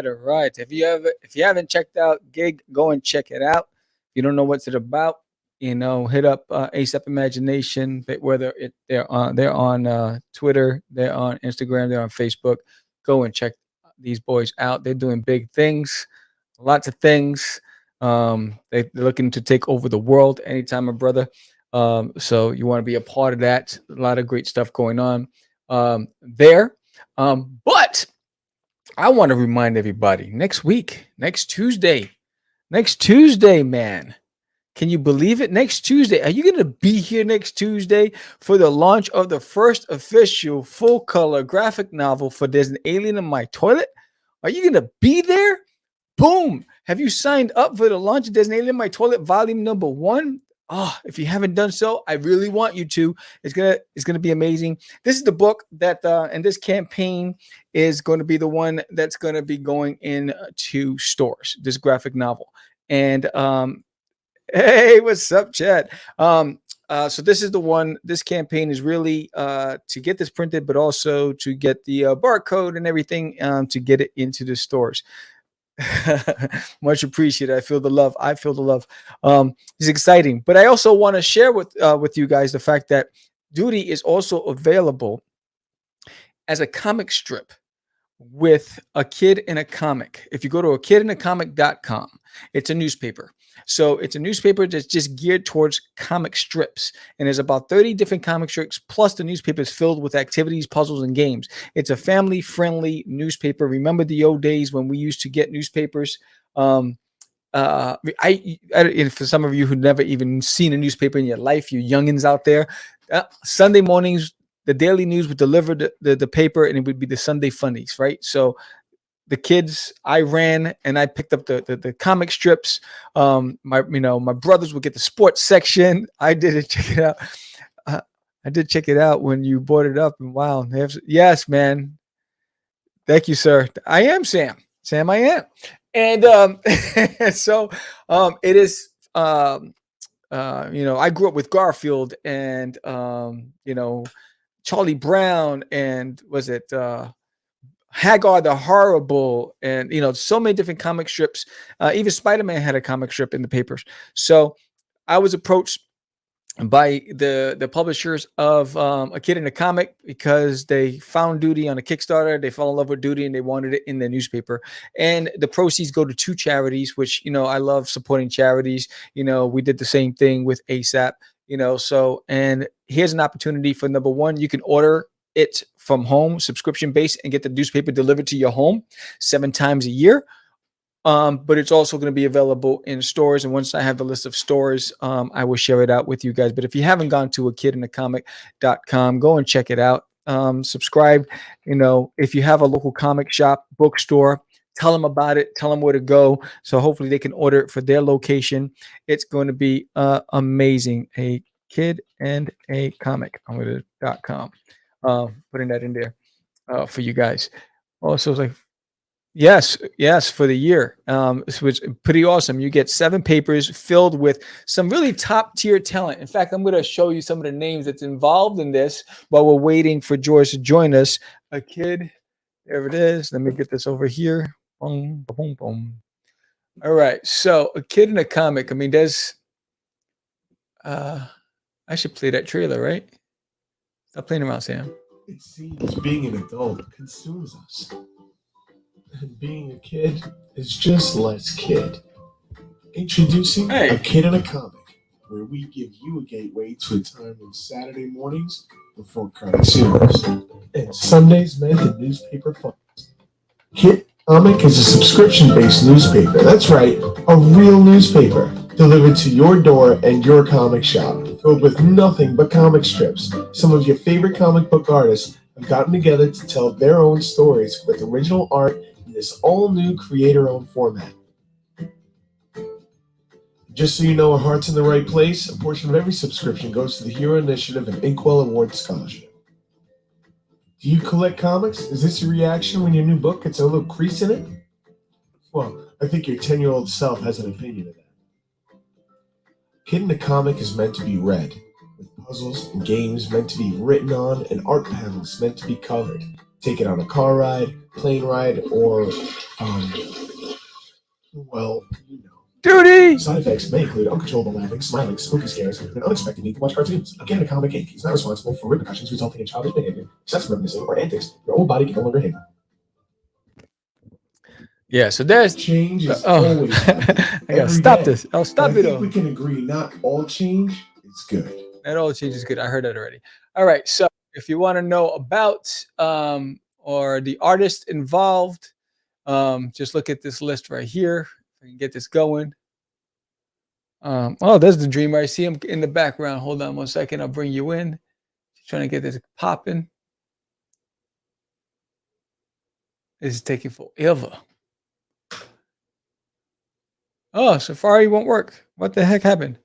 [SPEAKER 1] All right. If you haven't checked out Gig, go and check it out. If you don't know what's it about, hit up ASAP Imagination. Whether they're on Twitter, they're on Instagram, they're on Facebook. Go and check these boys out. They're doing big things, lots of things. They're looking to take over the world anytime, my brother. So you want to be a part of that. A lot of great stuff going on there. But I want to remind everybody next Tuesday, man. Can you believe it? Next Tuesday. Are you going to be here next Tuesday for the launch of the first official full color graphic novel for There's an Alien in My Toilet? Are you going to be there? Boom. Have you signed up for the launch of There's an Alien in My Toilet volume number 1? Oh, if you haven't done so, I really want you to. It's gonna be amazing. This is the book that and this campaign is going to be the one that's going to be going into stores. This graphic novel. And hey, what's up, Chad? So this is the one. This campaign is really to get this printed, but also to get the barcode and everything to get it into the stores. Much appreciated. I feel the love. It's exciting, but I also want to share with you guys the fact that Duty is also available as a comic strip with A Kid in a Comic. If you go to akidinacomic.com, it's a newspaper. So it's a newspaper that's just geared towards comic strips. And there's about 30 different comic strips, plus the newspaper is filled with activities, puzzles, and games. It's a family-friendly newspaper. Remember the old days when we used to get newspapers? For some of you who never even seen a newspaper in your life, you youngins out there, Sunday mornings, the Daily News would deliver the paper, and it would be the Sunday Funnies, right? So the kids, I ran and I picked up the comic strips. My brothers would get the sports section. I did check it out. I did check it out when you brought it up, and wow, yes, man. Thank you, sir. I am Sam. I am. And so it is. I grew up with Garfield and Charlie Brown, and was it Hagar the Horrible, and so many different comic strips. Even Spider-Man had a comic strip in the papers. So I was approached by the publishers of A Kid in a Comic because they found Duty on a Kickstarter. They fell in love with Duty and they wanted it in their newspaper. And the proceeds go to 2 charities, which I love supporting charities. We did the same thing with ASAP. So, and here's an opportunity for number one: you can order it from home, subscription based, and get the newspaper delivered to your home 7 times a year. But it's also going to be available in stores. And once I have the list of stores, I will share it out with you guys. But if you haven't gone to akidinacomic.com, go and check it out. Subscribe. If you have a local comic shop, bookstore, tell them about it. Tell them where to go. So hopefully they can order it for their location. It's going to be amazing. A Kid and a Comic. I'm going to .com. Putting that in there for you guys. Also, it's like, Yes, for the year. Which is pretty awesome. You get 7 papers filled with some really top tier talent. In fact, I'm going to show you some of the names that's involved in this while we're waiting for George to join us. A Kid, there it is. Let me get this over here. Boom, boom, boom. All right, so A Kid in a Comic. I mean, there's. I should play that trailer, right? Stop playing around, Sam.
[SPEAKER 4] It seems being an adult consumes us. And being a kid is just less kid. Introducing A Kid in a Comic, where we give you a gateway to a time on Saturday mornings before cartoons and Sundays meant in newspaper fun. Kid Comic is a subscription-based newspaper. That's right, a real newspaper delivered to your door and your comic shop, filled with nothing but comic strips. Some of your favorite comic book artists have gotten together to tell their own stories with original art in this all-new creator-owned format. Just so you know, our heart's in the right place, a portion of every subscription goes to the Hero Initiative and Inkwell Award Scholarship. Do you collect comics? Is this your reaction when your new book gets a little crease in it? Well, I think your 10-year-old self has an opinion of that. Kid in a Comic is meant to be read, with puzzles and games meant to be written on and art panels meant to be colored. Take it on a car ride, plane ride, or, well, you know.
[SPEAKER 1] Duty!
[SPEAKER 4] Side effects may include uncontrollable laughing, smiling, spooky scares, and unexpected need to watch cartoons. A Kid in a Comic Inc. is not responsible for repercussions resulting in childish behavior, excessive reminiscing, or antics your old body can no longer handle.
[SPEAKER 1] Yeah, so there's
[SPEAKER 4] change is always
[SPEAKER 1] I gotta stop this. I'll stop it.
[SPEAKER 4] I think we can agree not all change is good.
[SPEAKER 1] Not all change is good. I heard that already. All right. So if you want to know about or the artist involved, just look at this list right here. If I can get this going. Oh, there's the Dreamer. I see him in the background. Hold on 1 second. I'll bring you in. Just trying to get this popping. This is taking forever. Oh, Safari won't work. What the heck happened?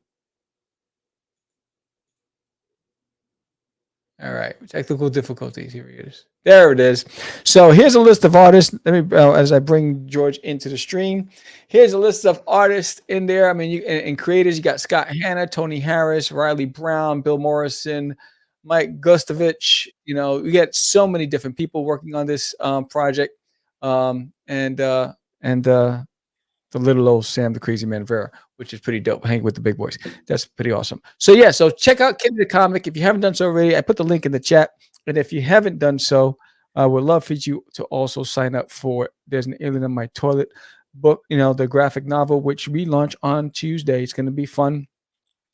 [SPEAKER 1] All right, technical difficulties. Here it is. There it is. So here's a list of artists. Let me, as I bring George into the stream, here's a list of artists in there. I mean, and creators. You got Scott Hanna, Tony Harris, Riley Brown, Bill Morrison, Mike Gustovich. We get so many different people working on this project, and the little old Sam, the Crazy Man Vera, which is pretty dope. Hang with the big boys. That's pretty awesome. So yeah, so check out Kid in the Comic. If you haven't done so already, I put the link in the chat. And if you haven't done so, I would love for you to also sign up for There's an Alien in My Toilet book, the graphic novel, which we launch on Tuesday. It's going to be fun.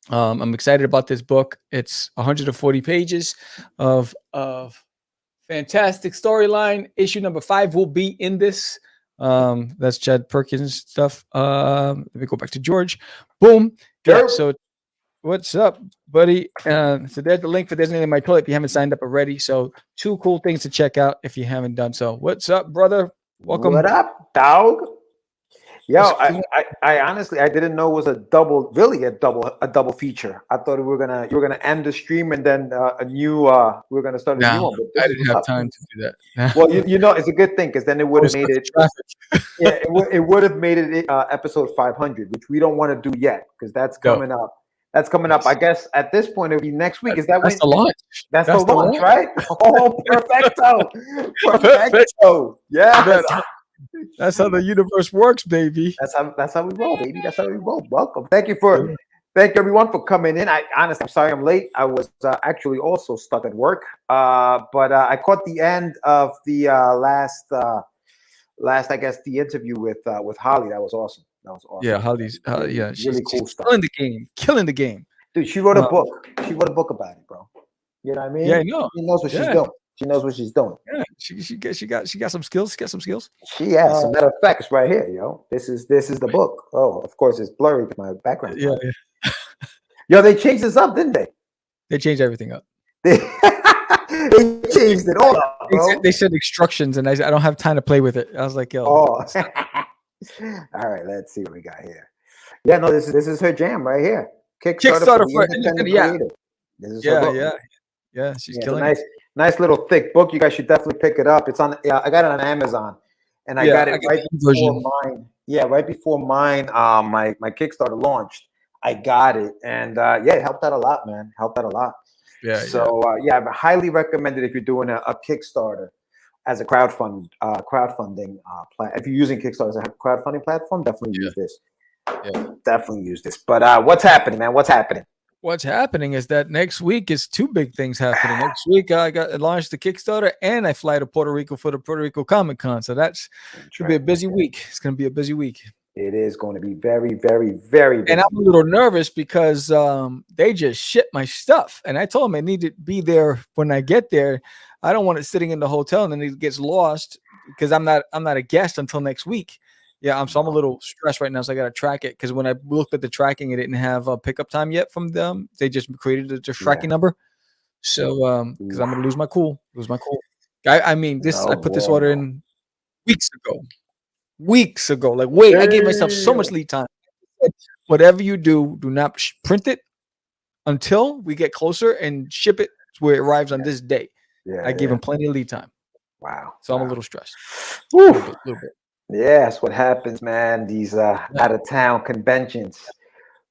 [SPEAKER 1] I'm excited about this book. It's 140 pages of fantastic storyline. Issue number 5 will be in this. That's Chad Perkins stuff. Let me go back to George. Boom. Yeah, so what's up, buddy? So there's the link for There's an Alien in My Toilet if you haven't signed up already. So 2 cool things to check out if you haven't done so. What's up, brother? Welcome.
[SPEAKER 5] What up, dog? Yo, I honestly I didn't know it was a double feature. I thought you were gonna end the stream and then we were gonna start a new one.
[SPEAKER 1] I didn't have time to do that.
[SPEAKER 5] Well, it's a good thing because then it would have made it. Yeah, it would have made it episode 500, which we don't want to do yet because that's coming up. That's coming up. I guess at this point it'll be next week. Is that
[SPEAKER 1] that's the launch?
[SPEAKER 5] That's the launch, right? Oh, perfecto. Yeah.
[SPEAKER 1] That's how the universe works, baby.
[SPEAKER 5] That's how we roll, baby. That's how we roll. Welcome. Thank you everyone for coming in. I'm sorry I'm late. I was actually also stuck at work. But I caught the end of the last I guess the interview with Holly. That was awesome.
[SPEAKER 1] Yeah, Holly's
[SPEAKER 5] really cool stuff.
[SPEAKER 1] Killing the game.
[SPEAKER 5] Dude, she wrote a book. She wrote a book about it, bro. You know what I mean?
[SPEAKER 1] Yeah, I know.
[SPEAKER 5] She knows what she's doing. She knows what she's doing.
[SPEAKER 1] Yeah, she got some skills.
[SPEAKER 5] She has some matter of fact, it's right here, yo. This is the book. Oh, of course, it's blurry to my background.
[SPEAKER 1] Yeah.
[SPEAKER 5] Yo, they changed this up, didn't they?
[SPEAKER 1] They changed everything up.
[SPEAKER 5] They changed it all up, bro.
[SPEAKER 1] They said instructions, and I don't have time to play with it. I was like, yo.
[SPEAKER 5] Oh. All right, let's see what we got here. Yeah, no, this is her jam right here.
[SPEAKER 1] Kickstarter for
[SPEAKER 5] independent creator. This is her book.
[SPEAKER 1] Yeah. She's killing it.
[SPEAKER 5] Nice little thick book. You guys should definitely pick it up. It's on. Yeah, I got it on Amazon, and I got it right before mine. Yeah, right before mine. My Kickstarter launched. I got it, and it helped out a lot, man. Helped out a lot. Yeah. So I highly recommend it if you're doing a Kickstarter as a crowdfunding plan. If you're using Kickstarter as a crowdfunding platform, definitely use this. Yeah, definitely use this. But what's happening, man? What's happening?
[SPEAKER 1] What's happening is that next week is two big things happening. Next week I launched the Kickstarter, and I fly to Puerto Rico for the Puerto Rico Comic Con. So that's should be a busy week. It's going to be a busy week.
[SPEAKER 5] It is going to be very, very, very busy.
[SPEAKER 1] And I'm a little nervous because they just shipped my stuff, and I told them I need to be there when I get there. I don't want it sitting in the hotel and then it gets lost because I'm not a guest until next week. Yeah, I'm a little stressed right now, so I got to track it because when I looked at the tracking, it didn't have a pickup time yet from them. They just created a tracking number. So because I'm gonna lose my cool. I mean, I put this order in weeks ago. Like, wait, I gave myself so much lead time. Whatever you do not print it until we get closer and ship it to where it arrives on this day. Yeah, I gave him plenty of lead time.
[SPEAKER 5] Wow.
[SPEAKER 1] So I'm a little stressed.
[SPEAKER 5] A little bit. Yeah, that's what happens, man. These out of town conventions.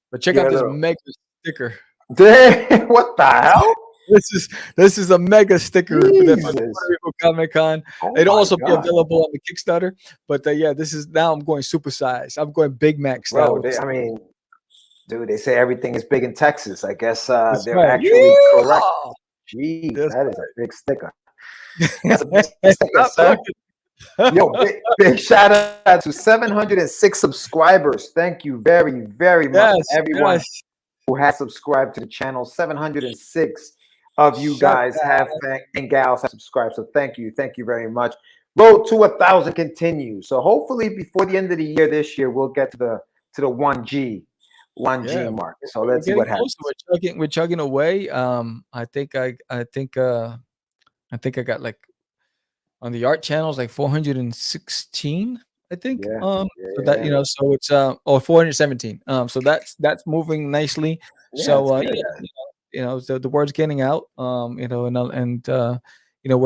[SPEAKER 1] But check out this mega sticker.
[SPEAKER 5] What the hell?
[SPEAKER 1] This is a mega sticker for Puerto Rico Comic Con. It'll also be available on the Kickstarter. But this is now I'm going super size. I'm going Big Mac style.
[SPEAKER 5] I mean, dude, they say everything is big in Texas. I guess they're actually correct. Jeez, that is a big sticker. That's a big sticker, sir. Yo, big shout out to 706 subscribers. Thank you very, very much, everyone who has subscribed to the channel. 706 of you guys and gals have subscribed. So thank you very much. Road to 1,000 continues. So hopefully before the end of the year this year, we'll get to the 1G mark. So let's see what happens.
[SPEAKER 1] We're chugging away. I think I got like on the art channels like 416. I think. So that so it's 417. So that's moving nicely. So the word's getting out. We're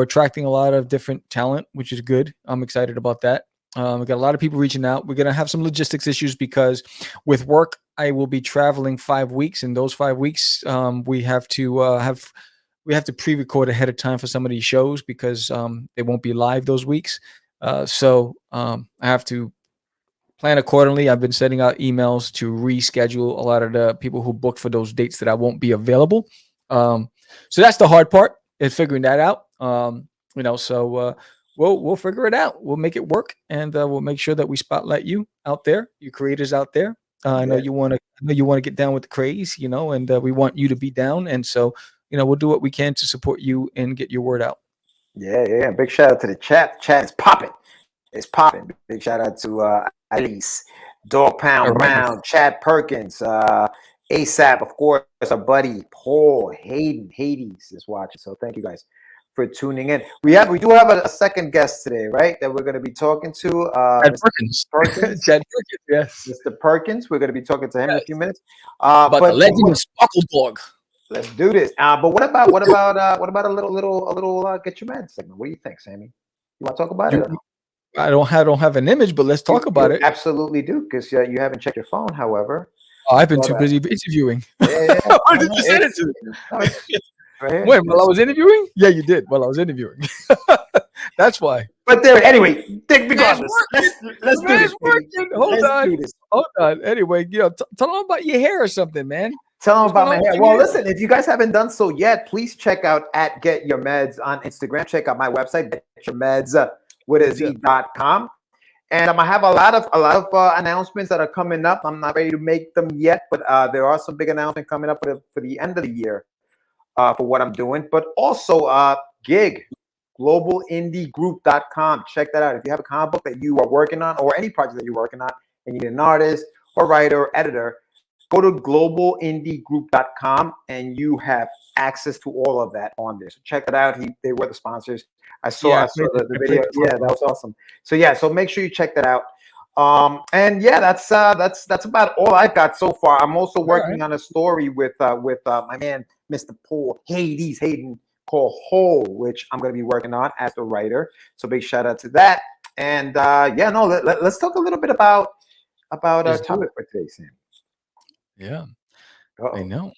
[SPEAKER 1] attracting a lot of different talent, which is good. I'm excited about that. We got a lot of people reaching out. We're gonna have some logistics issues because with work, I will be traveling 5 weeks. In those 5 weeks, we have to pre-record ahead of time for some of these shows because they won't be live those weeks. So I have to plan accordingly. I've been sending out emails to reschedule a lot of the people who booked for those dates that I won't be available. So that's the hard part, is figuring that out. So we'll figure it out. We'll make it work, and we'll make sure that we spotlight you out there, you creators out there. I know you want to get down with the craze, and we want you to be down. And so, we'll do what we can to support you and get your word out.
[SPEAKER 5] Yeah. Big shout out to the chat. Chat is popping. It's popping. Big shout out to Alice, Dog Pound Brown, Chad Perkins, ASAP, of course, our buddy Paul Hayden Hades is watching. So thank you guys for tuning in. We do have a second guest today, right? That we're going to be talking to.
[SPEAKER 1] Chad Perkins. Chad Perkins, yes.
[SPEAKER 5] Mr. Perkins. We're going to be talking to him in a few minutes.
[SPEAKER 1] But the legend of Sparkle Dog.
[SPEAKER 5] Let's do this. But what about a little get your mad segment? What do you think, Sammy? You want to talk about it?
[SPEAKER 1] I don't have an image, but let's talk about it.
[SPEAKER 5] Absolutely do, because you haven't checked your phone. However,
[SPEAKER 1] Oh, I've been too busy interviewing.
[SPEAKER 5] Yeah.
[SPEAKER 1] Where did you send it to?
[SPEAKER 5] Right.
[SPEAKER 1] Wait, while I was interviewing? Yeah, you did. While I was interviewing. That's why.
[SPEAKER 5] But there, anyway, regardless, let's do this.
[SPEAKER 1] Hold on. Anyway, tell them about your hair or something, man.
[SPEAKER 5] Tell them about my hair. Well, listen, if you guys haven't done so yet, please check out at Get Your Meds on Instagram. Check out my website, getyourmeds.com. And I'm gonna have a lot of announcements that are coming up. I'm not ready to make them yet, but there are some big announcements coming up for the end of the year for what I'm doing. But also gig. globalindiegroup.com. Check that out. If you have a comic book that you are working on or any project that you're working on and you need an artist or writer or editor, go to globalindiegroup.com and you have access to all of that on there. So check it out. They were the sponsors. I saw the video. Yeah, that was awesome. So so make sure you check that out. And yeah, that's about all I've got so far. I'm also working on a story with my man, Mr. Paul Hayden, called Whole, which I'm going to be working on as the writer. So big shout out to that. And let's talk a little bit about our topic for today, Sam.
[SPEAKER 1] Yeah.
[SPEAKER 5] Uh-oh.
[SPEAKER 1] I know.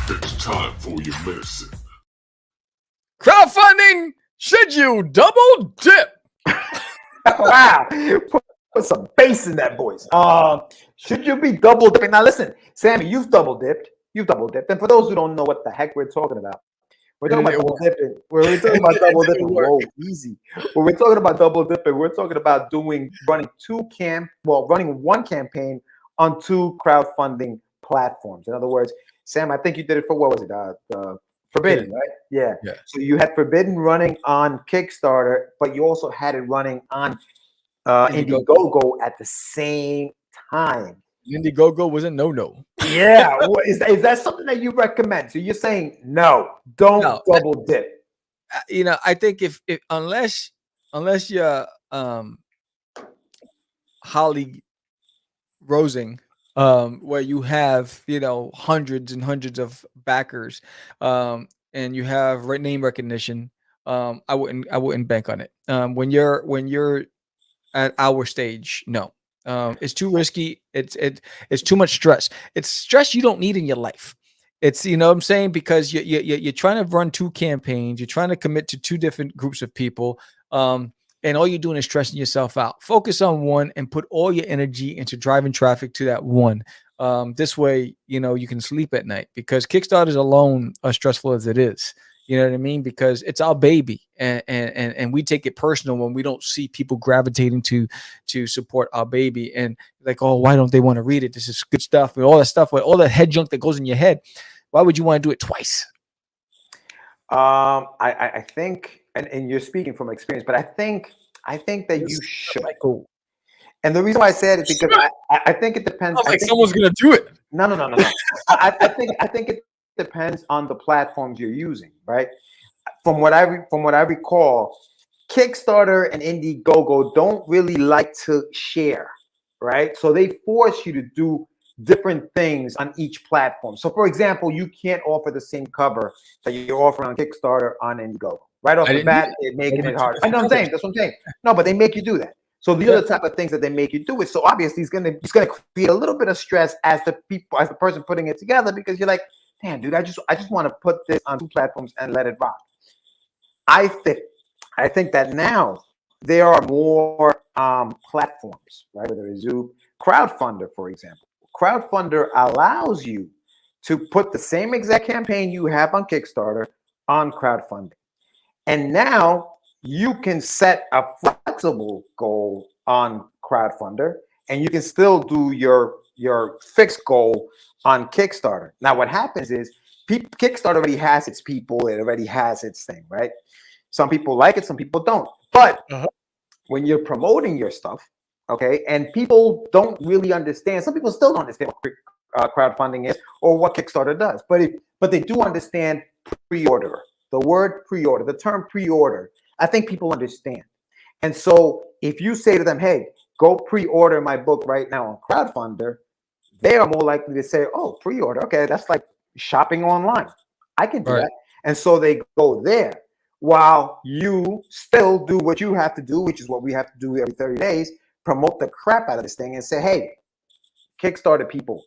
[SPEAKER 4] It's time for your medicine.
[SPEAKER 1] Crowdfunding. Should you double dip?
[SPEAKER 5] Wow. Put some bass in that voice. Should you be double dipping? Now listen, Sammy, you've double dipped. And for those who don't know what the heck we're talking about, we're talking about double dipping. We're talking about double dipping. Whoa, easy. When we're talking about double dipping, we're talking about running one campaign on two crowdfunding platforms. In other words, Sam, I think you did it for, what was it? Forbidden, right? Yeah. So you had Forbidden running on Kickstarter, but you also had it running on Indiegogo at the same time.
[SPEAKER 1] Indiegogo was a no.
[SPEAKER 5] Yeah. Is that something that you recommend? So you're saying don't double dip.
[SPEAKER 1] I think if unless you're Holly-Rosing, where you have hundreds and hundreds of backers, and you have name recognition, I wouldn't bank on it. When you're at our stage, no. It's too risky. It's too much stress. It's stress you don't need in your life. It's, what I'm saying, because you're trying to run two campaigns. You're trying to commit to two different groups of people. And all you're doing is stressing yourself out. Focus on one and put all your energy into driving traffic to that one. This way, you can sleep at night, because Kickstarters alone are stressful as it is. You know what I mean? Because it's our baby, and we take it personal when we don't see people gravitating to support our baby, and like, oh, why don't they want to read it? This is good stuff, and all that stuff, with all that head junk that goes in your head. Why would you want to do it twice?
[SPEAKER 5] I think, and you're speaking from experience, but I think that you should. And the reason why I said it is because I think it depends.
[SPEAKER 1] Sounds like someone's gonna do it.
[SPEAKER 5] No. I think it depends on the platforms you're using, right? From what I recall, Kickstarter and Indiegogo don't really like to share, right? So they force you to do different things on each platform. So for example, you can't offer the same cover that you're offering on Kickstarter on Indiegogo. Right off the bat, they're making it harder. I know what I'm saying. That's what I'm saying. No, but they make you do that. So these are the type of things that they make you do it. So obviously, it's gonna create a little bit of stress as the person putting it together, because you're like, damn, dude, I just want to put this on two platforms and let it rock. I think that now there are more platforms, right? Whether it's Zoom, Crowdfunder, for example. Crowdfunder allows you to put the same exact campaign you have on Kickstarter on crowdfunding. And now you can set a flexible goal on Crowdfunder, and you can still do your fixed goal on Kickstarter. Now, what happens is Kickstarter already has its people. It already has its thing, right? Some people like it, some people don't. But when you're promoting your stuff, okay, and people don't really understand, some people still don't understand what crowdfunding is or what Kickstarter does, but they do understand pre-order. The word pre-order, the term pre-order, I think people understand. And so if you say to them, hey, go pre-order my book right now on Crowdfunder, they are more likely to say, oh, pre-order. Okay, that's like shopping online. I can do that. And so they go there. while you still do what you have to do, which is what we have to do every 30 days, promote the crap out of this thing and say, hey, Kickstarter people,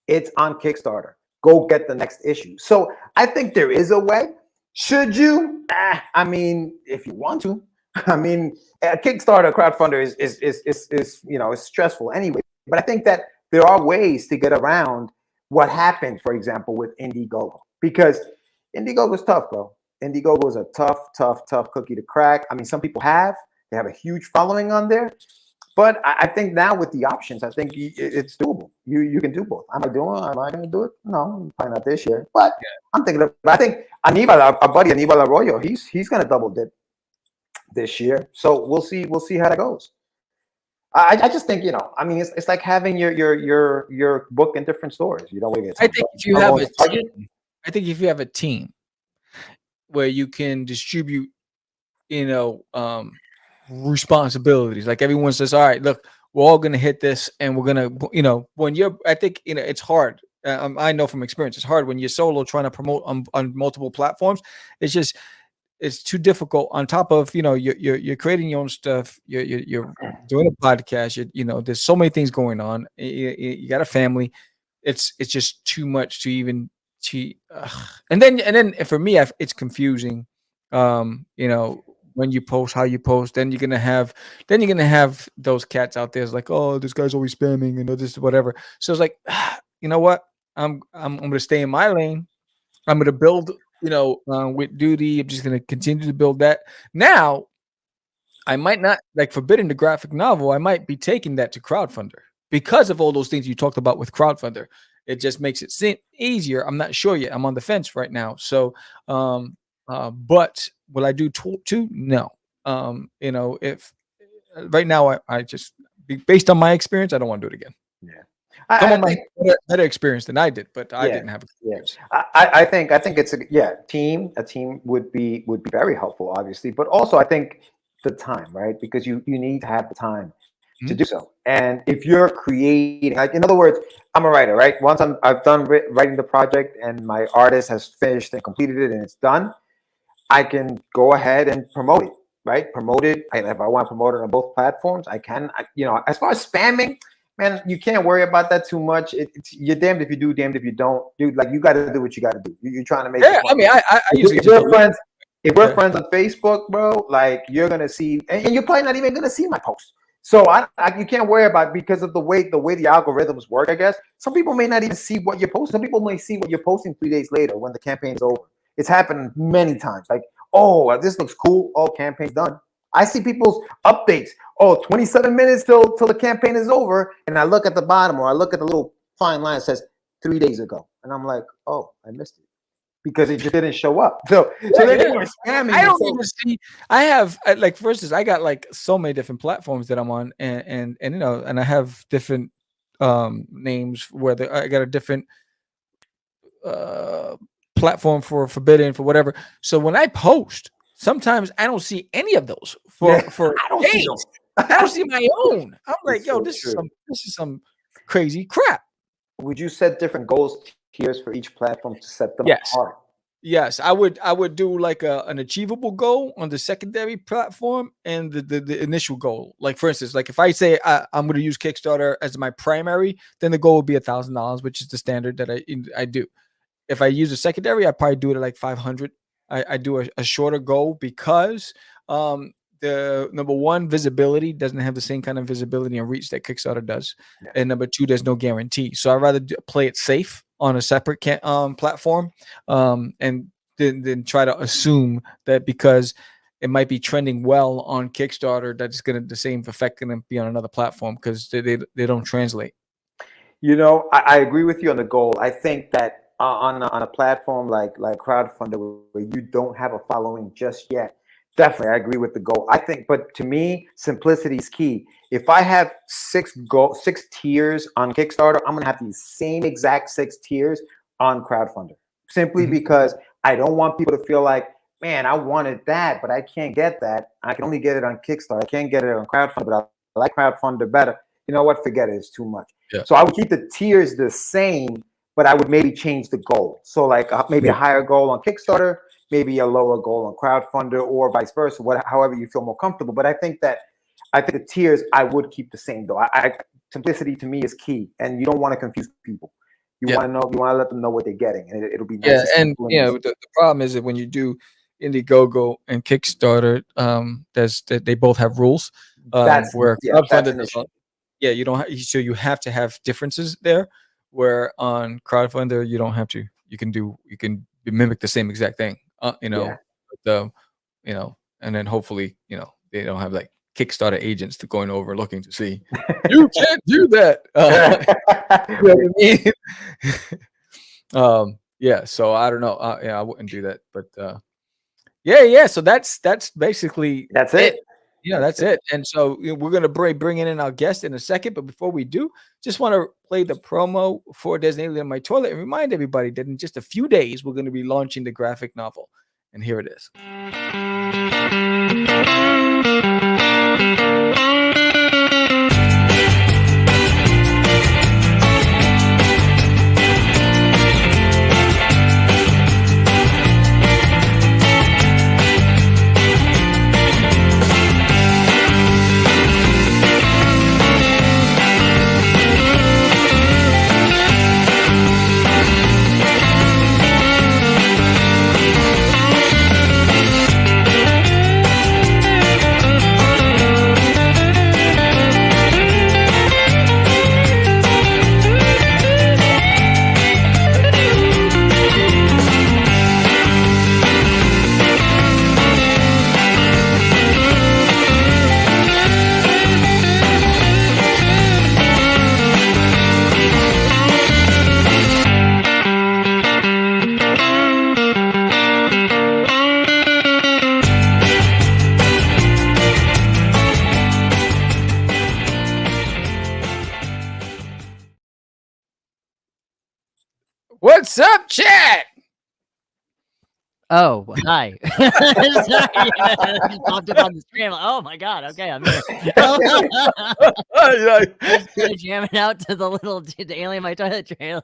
[SPEAKER 5] it's on Kickstarter. Go get the next issue. So I think there is a way. Should you? I mean, if you want to. I mean, a Kickstarter crowdfunder is stressful anyway. But I think that there are ways to get around what happened, for example, with Indiegogo, because Indiegogo is tough, bro. Indiegogo is a tough cookie to crack. I mean, some people they have a huge following on there, but I think now with the options, I think it's doable. You can do both. Am I going to do it? No, probably not this year, but I'm thinking of. I think Aníbal, our buddy Aníbal Arroyo, he's going to double dip this year. So we'll see how that goes. I just think, I mean, it's like having your book in different stores. You don't get.
[SPEAKER 1] I think if you have a team where you can distribute, responsibilities, like everyone says, all right, look, we're all going to hit this, and we're going to, when you're, I think, it's hard. I know from experience, it's hard when you're solo trying to promote on multiple platforms. It's too difficult. On top of, you're creating your own stuff. You're doing a podcast. There's so many things going on. You got a family. It's just too much to even. And then for me, it's confusing. When you post, how you post, then you're gonna have those cats out there. It's like, oh, this guy's always spamming and this whatever. So it's like, you know what? I'm gonna stay in my lane. I'm gonna build. With duty, I'm just going to continue to build that. Now, I might not, like Forbidden the graphic novel, I might be taking that to crowdfunder because of all those things you talked about with crowdfunder. It just makes it seem easier. I'm not sure yet. I'm on the fence right now. So, but will I do two? No. If right now I just, based on my experience, I don't want to do it again.
[SPEAKER 5] Yeah.
[SPEAKER 1] Someone might have better experience than I did, but I didn't have experience.
[SPEAKER 5] I think it's a team would be very helpful, obviously, but also I think the time, right? Because you need to have the time to do so. And if you're creating, like, in other words, I'm a writer, right? Once I've done writing the project and my artist has finished and completed it and it's done, I can go ahead and promote it, right? Promote it. If I want to promote it on both platforms, I can. As far as spamming, man, you can't worry about that too much. You're damned if you do, damned if you don't. Dude, like, you got to do what you got to do. You're trying to make.
[SPEAKER 1] Yeah, I mean, I usually
[SPEAKER 5] if we're friends. If we're friends on Facebook, bro, like, you're gonna see, and you're probably not even gonna see my post. So you can't worry about it because of the way the algorithms work. I guess some people may not even see what you're posting. Some people may see what you're posting 3 days later when the campaign is over. It's happened many times. Like, oh, this looks cool. Oh, campaign's done. I see people's updates. Oh, 27 minutes till the campaign is over. And I look at the bottom, or I look at the little fine line that says 3 days ago. And I'm like, oh, I missed it. Because it just didn't show up. So they were spamming.
[SPEAKER 1] I don't even see. I have, like, for instance, I got like so many different platforms that I'm on, and I have different names where I got a different platform for Forbidden, for whatever. So when I post, sometimes I don't see any of those for
[SPEAKER 5] I don't see those.
[SPEAKER 1] I don't see my own. I'm like, yo, this is some crazy crap.
[SPEAKER 5] Would you set different goals, tiers for each platform to set them apart?
[SPEAKER 1] Yes, I would do like an achievable goal on the secondary platform and the initial goal. Like, for instance, like if I say I'm going to use Kickstarter as my primary, then the goal would be $1,000, which is the standard that I do. If I use a secondary, I probably do it at like 500. I do a shorter goal because the number one, visibility doesn't have the same kind of visibility and reach that Kickstarter does, and number two, there's no guarantee. So I'd rather play it safe on a separate platform, and then try to assume that because it might be trending well on Kickstarter, that it's the same effect going to be on another platform because they don't translate.
[SPEAKER 5] I agree with you on the goal. I think that on a platform like crowdfunder, where you don't have a following just yet, definitely I agree with the goal. I think, but to me, simplicity is key. If I have six tiers on Kickstarter, I'm gonna have the same exact 6 tiers on crowdfunder, simply because I don't want people to feel like, man, I wanted that, but I can't get that. I can only get it on Kickstarter. I can't get it on crowdfunder, but I like crowdfunder better. You know what? Forget it. It's too much. Yeah. So I would keep the tiers the same, but I would maybe change the goal. So like maybe a higher goal on Kickstarter, maybe a lower goal on crowdfunder or vice versa, however you feel more comfortable. But I think the tiers I would keep the same though. Simplicity to me is key, and you don't want to confuse people. You want to let them know what they're getting, and it'll be nice.
[SPEAKER 1] Yeah, and the problem is that when you do Indiegogo and Kickstarter, they both have rules. Where crowdfunder, you don't. So you have to have differences there. Where on crowdfunder you don't have to. You can mimic the same exact thing. And then hopefully they don't have like Kickstarter agents to going over looking to see you can't do that. You know what I mean? Yeah. So I don't know. I wouldn't do that. But yeah. So that's basically
[SPEAKER 5] it.
[SPEAKER 1] Yeah, that's it. And so we're gonna bring in our guest in a second. But before we do, just want to play the promo for There's an Alien in My Toilet and remind everybody that in just a few days we're going to be launching the graphic novel. And here it is. What's up, chat?
[SPEAKER 6] Oh, hi. Sorry, just popped up on the screen. Like, oh my god, okay, I'm here. Just jamming out to the Alien in My Toilet trailer.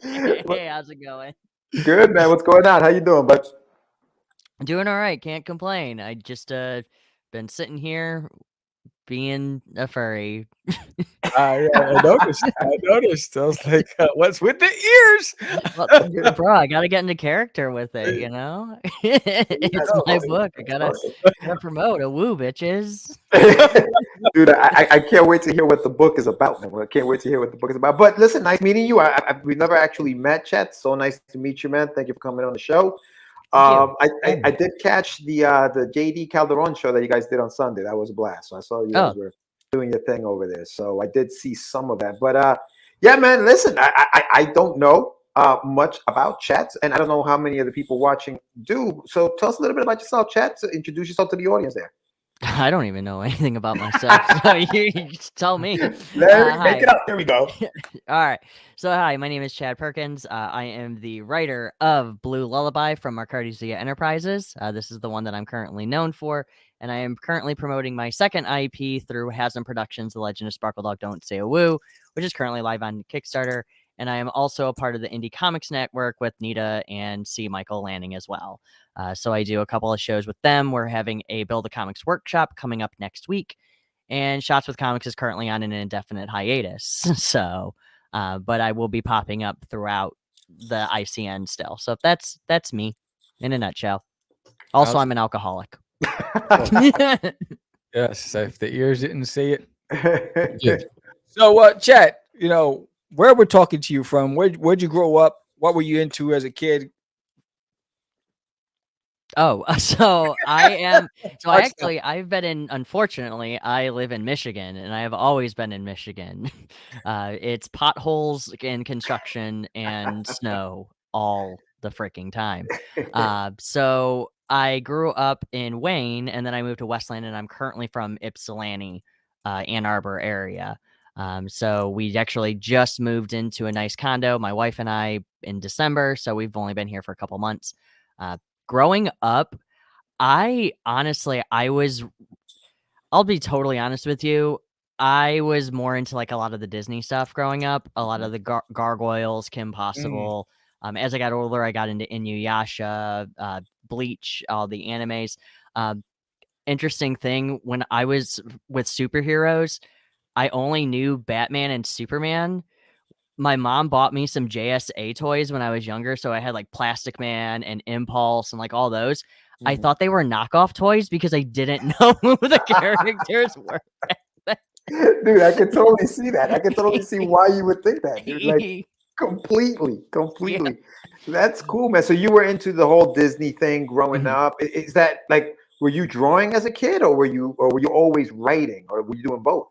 [SPEAKER 6] Hey, how's it going?
[SPEAKER 5] Good, man. What's going on? How you doing, bud?
[SPEAKER 6] Doing all right. Can't complain. I just been sitting here being a furry.
[SPEAKER 1] I noticed. I was like, what's with the ears?
[SPEAKER 6] Well, bro, I gotta get into character with it, you know? It's my book. I gotta promote a woo, bitches.
[SPEAKER 5] Dude, I can't wait to hear what the book is about, man. I can't wait to hear what the book is about. But listen, nice meeting you. We've never actually met, Chet. So nice to meet you, man. Thank you for coming on the show. I did catch the JD Calderon show that you guys did on Sunday. That was a blast. So I saw you guys were doing your thing over there. So I did see some of that. But yeah, man, listen, I don't know much about Chet, and I don't know how many of the people watching do. So tell us a little bit about yourself, Chet. So introduce yourself to the audience there.
[SPEAKER 6] I don't even know anything about myself. So you just tell me.
[SPEAKER 5] Make it up. Here we go.
[SPEAKER 6] All right. So hi, my name is Chad Perkins. I am the writer of Blue Lullaby from Arcadia Enterprises. This is the one that I'm currently known for. And I am currently promoting my second IP through Haslam Productions, The Legend of Sparkle Dog Don't Say a Woo, which is currently live on Kickstarter. And I am also a part of the Indie Comics Network with Nita and C. Michael Lanning as well. So I do a couple of shows with them. We're having a Build a Comics workshop coming up next week. And Shots with Comics is currently on an indefinite hiatus. So, but I will be popping up throughout the ICN still. So that's me in a nutshell. Also, I'm an alcoholic.
[SPEAKER 1] Yes, if the ears didn't say it. Yeah. So, Chad, where we're talking to you from? Where'd you grow up? What were you into as a kid?
[SPEAKER 6] Oh, so I am. So unfortunately, I live in Michigan, and I have always been in Michigan. It's potholes and construction and snow all the freaking time. So I grew up in Wayne, and then I moved to Westland, and I'm currently from Ypsilanti, Ann Arbor area. So we actually just moved into a nice condo, my wife and I, in December. So we've only been here for a couple months. Growing up, I'll be totally honest with you. I was more into like a lot of the Disney stuff growing up, a lot of the gargoyles, Kim Possible, As I got older, I got into Inuyasha, Bleach, all the animes. Interesting thing, when I was with superheroes, I only knew Batman and Superman. My mom bought me some JSA toys when I was younger, so I had like Plastic Man and Impulse and like all those. I thought they were knockoff toys because I didn't know who the characters were.
[SPEAKER 5] Dude, I can totally see that. I can totally see why you would think that, dude. Like completely.
[SPEAKER 6] Yeah.
[SPEAKER 5] That's cool, man. So you were into the whole Disney thing growing up. Is that like, were you drawing as a kid, or were you always writing, or were you doing both?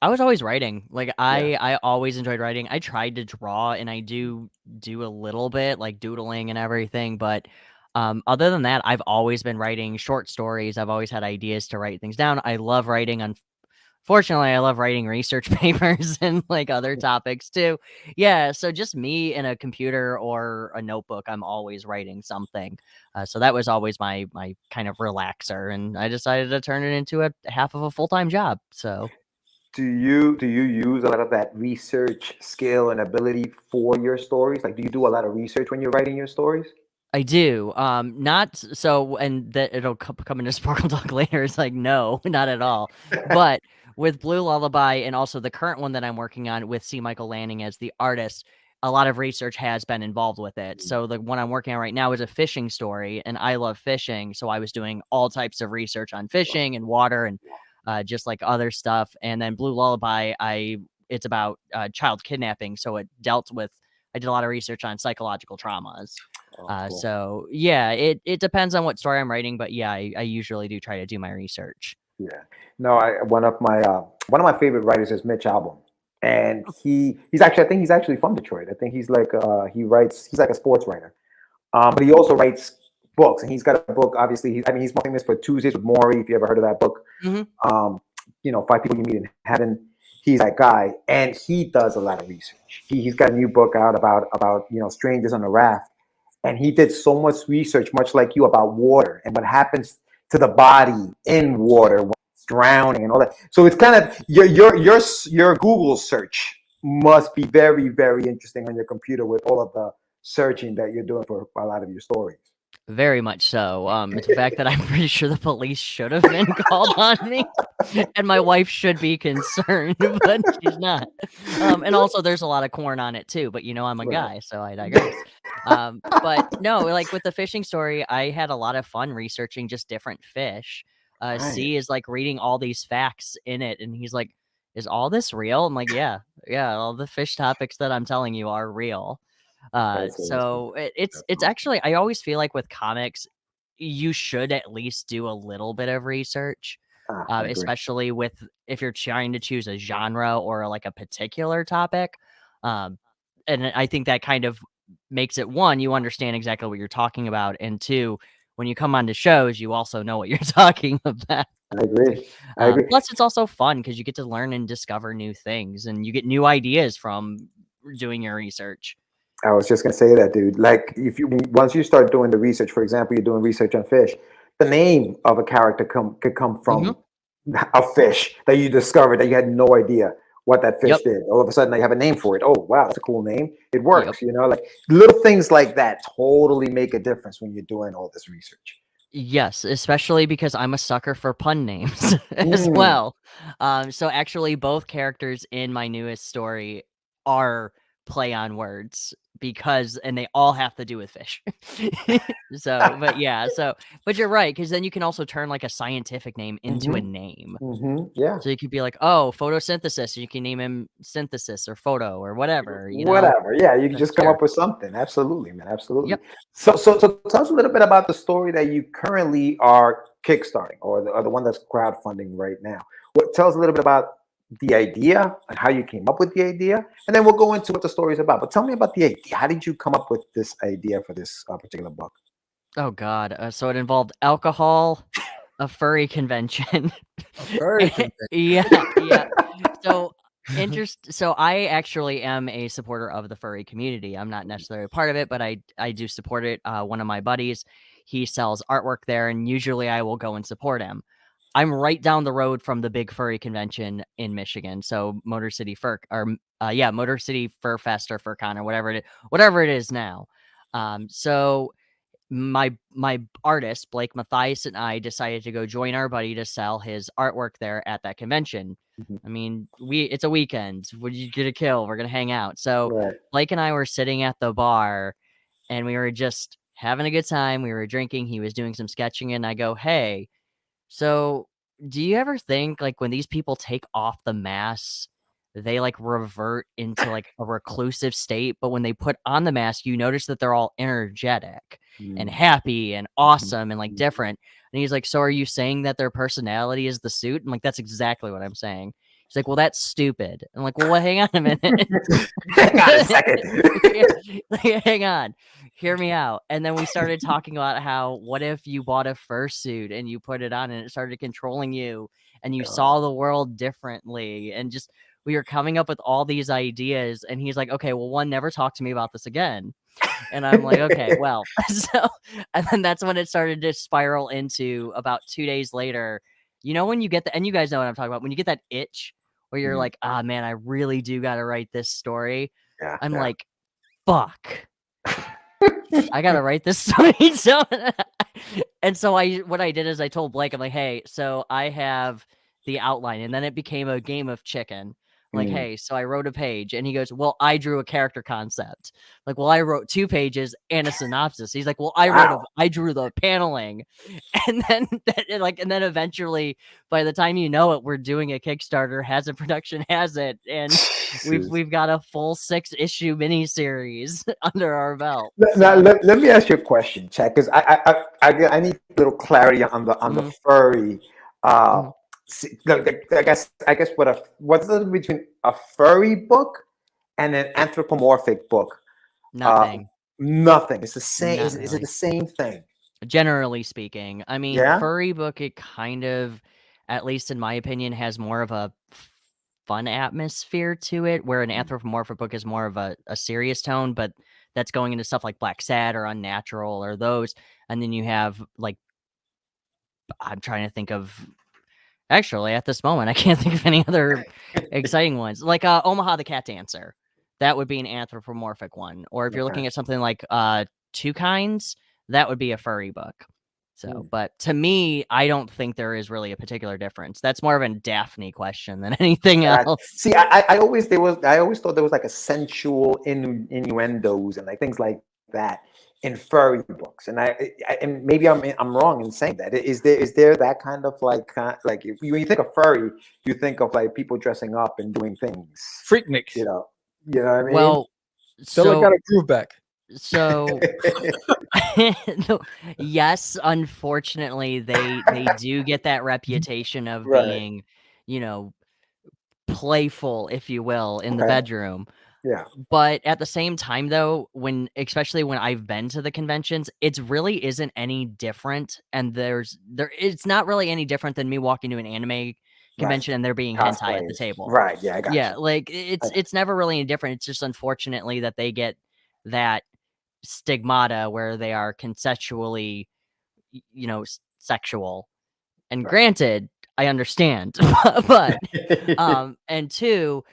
[SPEAKER 6] I was always writing. Like I always enjoyed writing. I tried to draw, and I do a little bit like doodling and everything, but other than that, I've always been writing short stories. I've always had ideas to write things down. I love writing. Unfortunately, I love writing research papers and like other topics too. Yeah, so just me in a computer or a notebook, I'm always writing something. So that was always my kind of relaxer, and I decided to turn it into a half of a full-time job. So
[SPEAKER 5] Do you use a lot of that research skill and ability for your stories? Like, do you do a lot of research when you're writing your stories?
[SPEAKER 6] I do. Not so, and that it'll come into Sparkle Talk later. It's like, no, not at all. But with Blue Lullaby and also the current one that I'm working on with C. Michael Lanning as the artist, a lot of research has been involved with it. So the one I'm working on right now is a fishing story, and I love fishing. So I was doing all types of research on fishing and water and just like other stuff. And then Blue Lullaby, it's about child kidnapping. So I did a lot of research on psychological traumas.
[SPEAKER 5] Cool.
[SPEAKER 6] So yeah, it depends on what story I'm writing, but yeah, I usually do try to do my research.
[SPEAKER 5] Yeah. No, one of my favorite writers is Mitch Albom. And I think he's actually from Detroit. I think he's like he's like a sports writer. But he also writes books, and he's got a book. Obviously, he's more famous for Tuesdays with Maury, if you ever heard of that book. Five People You Meet in Heaven. He's that guy, and he does a lot of research. He's got a new book out about strangers on a raft, and he did so much research, much like you, about water and what happens to the body in water when it's drowning and all that. So it's kind of your Google search must be very, very interesting on your computer with all of the searching that you're doing for a lot of your stories.
[SPEAKER 6] Very much so. It's the fact that I'm pretty sure the police should have been called on me, and my wife should be concerned, but she's not. And also, there's a lot of corn on it too. But I'm a guy, so I digress. But no, like with the fishing story, I had a lot of fun researching just different fish. C is like reading all these facts in it, and he's like, "Is all this real?" I'm like, "Yeah, all the fish topics that I'm telling you are real." So it's actually, I always feel like with comics, you should at least do a little bit of research, especially if you're trying to choose a genre or like a particular topic. And I think that kind of makes it, one, you understand exactly what you're talking about, and two, when you come onto shows, you also know what you're talking about.
[SPEAKER 5] I agree.
[SPEAKER 6] Plus, it's also fun because you get to learn and discover new things, and you get new ideas from doing your research.
[SPEAKER 5] I was just gonna say that, dude. Like, once you start doing the research, for example, you're doing research on fish, the name of a character could come from a fish that you discovered that you had no idea what that fish did. All of a sudden, you have a name for it. Oh, wow, that's a cool name. It works. Like little things like that totally make a difference when you're doing all this research.
[SPEAKER 6] Yes, especially because I'm a sucker for pun names as well. So actually, both characters in my newest story are play on words and they all have to do with fish. But you're right, because then you can also turn like a scientific name into a name.
[SPEAKER 5] Yeah.
[SPEAKER 6] So you could be like, oh, photosynthesis. You can name him Synthesis or Photo or whatever.
[SPEAKER 5] Whatever. Yeah, you can just come up with something. Absolutely, man. Absolutely. Yep. So tell us a little bit about the story that you currently are kickstarting, or the one that's crowdfunding right now. Tell us a little bit about the idea and how you came up with the idea, and then we'll go into what the story is about. But tell me about the idea. How did you come up with this idea for this particular book?
[SPEAKER 6] Oh God! So it involved alcohol, a furry convention. Yeah. So I actually am a supporter of the furry community. I'm not necessarily a part of it, but I do support it. One of my buddies, he sells artwork there, and usually I will go and support him. I'm right down the road from the big furry convention in Michigan. So Motor City Fur Fest or FurCon or whatever it is now. So my artist Blake Mathias and I decided to go join our buddy to sell his artwork there at that convention. I mean, it's a weekend. Would you get a kill? We're gonna hang out. So Blake and I were sitting at the bar, and we were just having a good time. We were drinking. He was doing some sketching, and I go, "Hey, so do you ever think like when these people take off the masks, they like revert into like a reclusive state, but when they put on the mask, you notice that they're all energetic and happy and awesome and like different." And he's like, "So are you saying that their personality is the suit?" I'm like, "That's exactly what I'm saying." He's like, "Well, that's stupid." I'm like, "Well, hang on a minute."
[SPEAKER 5] Hang on a second.
[SPEAKER 6] Hang on. Hear me out. And then we started talking about how, what if you bought a fursuit and you put it on and it started controlling you and you saw the world differently, and just we were coming up with all these ideas. And he's like, "Okay, well, one, never talk to me about this again." And I'm like, "Okay, well." So, and then that's when it started to spiral into about 2 days later. You know, when you get and you guys know what I'm talking about, when you get that itch where you're like, "Ah, man, I really do got to write this story." I'm like, "Fuck, I gotta write this story." So, and so what I did is I told Blake, I'm like, "Hey, so I have the outline," and then it became a game of chicken. Like, "Hey, so I wrote a page," and he goes, "Well, I drew a character concept." Like, "Well, I wrote 2 pages and a synopsis." He's like, "Well, I drew the paneling," and then and then eventually, by the time you know it, we're doing a Kickstarter, has a production, has it, and we've got a full 6-issue miniseries under our belt.
[SPEAKER 5] Now, let me ask you a question, Chad, because I need a little clarity on the furry. I guess what's the difference between a furry book and an anthropomorphic book?
[SPEAKER 6] Nothing.
[SPEAKER 5] Nothing. It's the same.
[SPEAKER 6] Not
[SPEAKER 5] Is
[SPEAKER 6] really.
[SPEAKER 5] it the same thing?
[SPEAKER 6] Generally speaking, I mean, furry book, it kind of, at least in my opinion, has more of a fun atmosphere to it, where an anthropomorphic book is more of a serious tone, but that's going into stuff like Black Sad or Unnatural or those. And then you have like, I'm trying to think of, actually at this moment, I can't think of any other exciting ones. Like Omaha the Cat Dancer. That would be an anthropomorphic one. Or if you're looking at something like Two Kinds, that would be a furry book. So, but to me, I don't think there is really a particular difference. That's more of a Daphne question than anything else.
[SPEAKER 5] See, I always thought there was like a sensual innuendos and like things like that in furry books, and and maybe I'm wrong in saying that. Is there that kind of like when you think of furry, you think of like people dressing up and doing things,
[SPEAKER 1] Freaknik,
[SPEAKER 5] you know what I mean?
[SPEAKER 6] Well,
[SPEAKER 1] so got a groove back.
[SPEAKER 6] So yes, unfortunately, they do get that reputation of being, playful, if you will, in the bedroom.
[SPEAKER 5] Yeah.
[SPEAKER 6] But at the same time, though, especially when I've been to the conventions, it really isn't any different. And it's not really any different than me walking to an anime convention and there being hentai at the table.
[SPEAKER 5] Right. Yeah. I got
[SPEAKER 6] Yeah.
[SPEAKER 5] you.
[SPEAKER 6] Like it's never really any different. It's just unfortunately that they get that stigmata where they are conceptually, sexual. And granted, I understand, but and 2,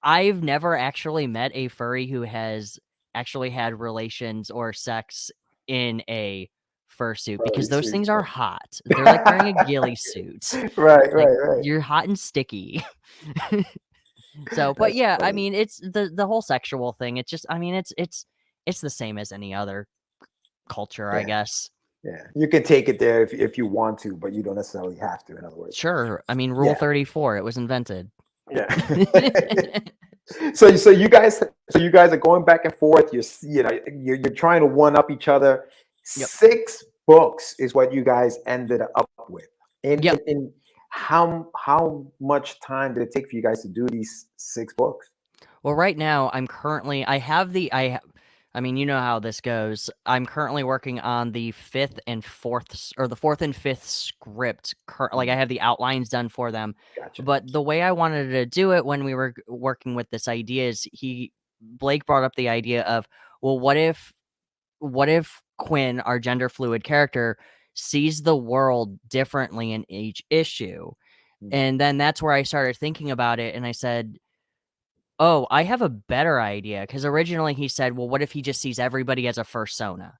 [SPEAKER 6] I've never actually met a furry who has actually had relations or sex in a fursuit, because those things are hot. They're like wearing a ghillie suit.
[SPEAKER 5] Right.
[SPEAKER 6] You're hot and sticky. So, but yeah, I mean, it's the whole sexual thing. It's just, I mean, it's the same as any other culture, I guess.
[SPEAKER 5] Yeah, you can take it there if you want to, but you don't necessarily have to. In other words,
[SPEAKER 6] sure. I mean, Rule 34, it was invented.
[SPEAKER 5] Yeah. So you guys are going back and forth. You're trying to one up each other. Yep. 6 books is what you guys ended up with. In how much time did it take for you guys to do these 6 books?
[SPEAKER 6] Well, right now I mean, you know how this goes. I'm currently working on the 5th and 4th, or the 4th and 5th script. Like I have the outlines done for them.
[SPEAKER 5] Gotcha.
[SPEAKER 6] But the way I wanted to do it when we were working with this idea is Blake brought up the idea of, well, what if Quinn, our gender fluid character, sees the world differently in each issue? And then that's where I started thinking about it, and I said, Oh, I have a better idea, because originally he said, well, what if he just sees everybody as a fursona?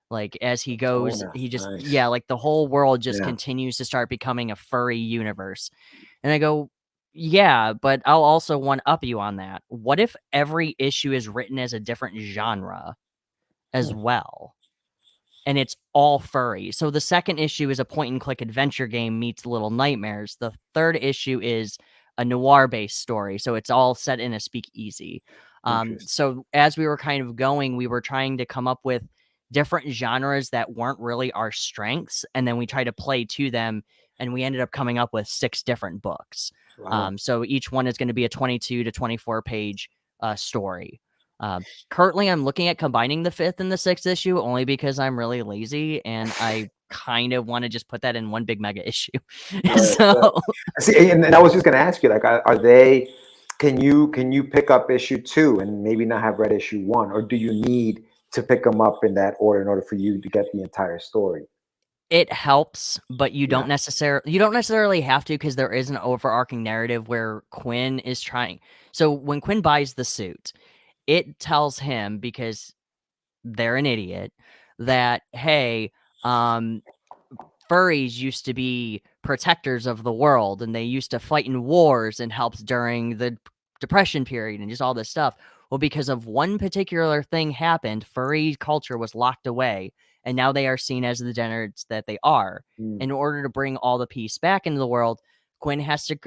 [SPEAKER 6] Like, as he goes,
[SPEAKER 5] Persona,
[SPEAKER 6] he just,
[SPEAKER 5] nice.
[SPEAKER 6] yeah, like the whole world just
[SPEAKER 5] Yeah.
[SPEAKER 6] continues to start becoming a furry universe. And I go, yeah, but I'll also one-up you on that. What if every issue is written as a different genre as well? And it's all furry. So the second issue is a point-and-click adventure game meets Little Nightmares. The third issue is a noir-based story, so it's all set in a speakeasy. So as we were kind of going, we were trying to come up with different genres that weren't really our strengths, and then we tried to play to them, and we ended up coming up with 6 different books.
[SPEAKER 5] Wow.
[SPEAKER 6] So each one is going to be a 22 to 24 page story. Currently, I'm looking at combining the 5th and the 6th issue only because I'm really lazy and I kind of want to just put that in one big mega issue. So
[SPEAKER 5] see, and I was just going to ask you, like, are they? Can you pick up issue 2 and maybe not have read issue 1, or do you need to pick them up in that order in order for you to get the entire story?
[SPEAKER 6] It helps, but you don't necessarily have to, because there is an overarching narrative where Quinn is trying. So when Quinn buys the suit, it tells him, because they're an idiot, that, hey, furries used to be protectors of the world, and they used to fight in wars and helped during the Depression period and just all this stuff. Well, because of one particular thing happened, furry culture was locked away, and now they are seen as the degenerates that they are. In order to bring all the peace back into the world, Quinn has to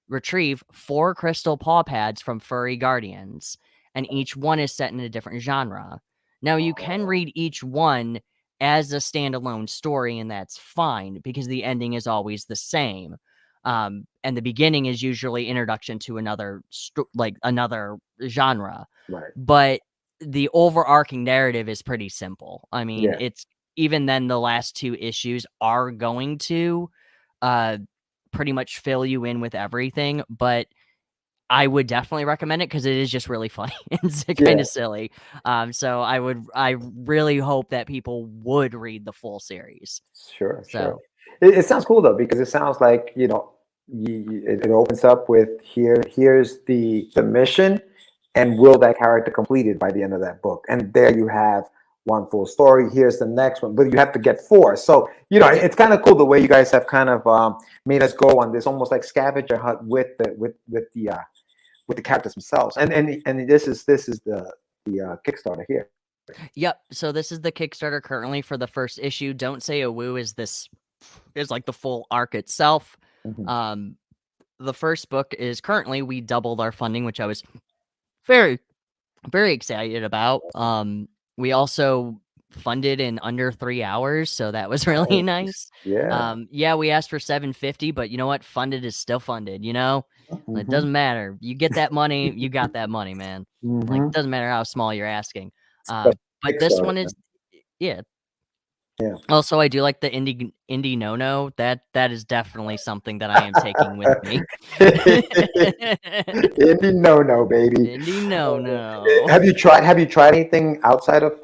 [SPEAKER 6] retrieve 4 crystal paw pads from furry guardians, and each one is set in a different genre. Now, you can read each one as a standalone story, and that's fine, because the ending is always the same. And the beginning is usually introduction to another another genre.
[SPEAKER 5] Right.
[SPEAKER 6] But the overarching narrative is pretty simple. I mean,
[SPEAKER 5] Yeah.
[SPEAKER 6] it's even then the last 2 issues are going to pretty much fill you in with everything, but I would definitely recommend it because it is just really funny and kind of silly. So I really hope that people would read the full series.
[SPEAKER 5] Sure.
[SPEAKER 6] So
[SPEAKER 5] It sounds cool though, because it sounds like, it opens up with here's the mission, and will that character complete it by the end of that book? And there you have one full story. Here's the next one, but you have to get 4. So it's kind of cool the way you guys have kind of made us go on this almost like scavenger hunt with the characters themselves. And this is the Kickstarter here.
[SPEAKER 6] Yep. So this is the Kickstarter currently for the first issue. Don't Say a Woo is like the full arc itself. The first book is currently, we doubled our funding, which I was very, very excited about. We also funded in under 3 hours, so that was really nice.
[SPEAKER 5] Yeah.
[SPEAKER 6] We asked for $750, but you know what? Funded is still funded, It doesn't matter. You get that money, you got that money, man. Like, it doesn't matter how small you're asking. But this one is, yeah. Also, I do like the indie no-no. That is definitely something that I am taking with me.
[SPEAKER 5] Indie no-no, baby.
[SPEAKER 6] Indie no-no.
[SPEAKER 5] Have you tried anything outside of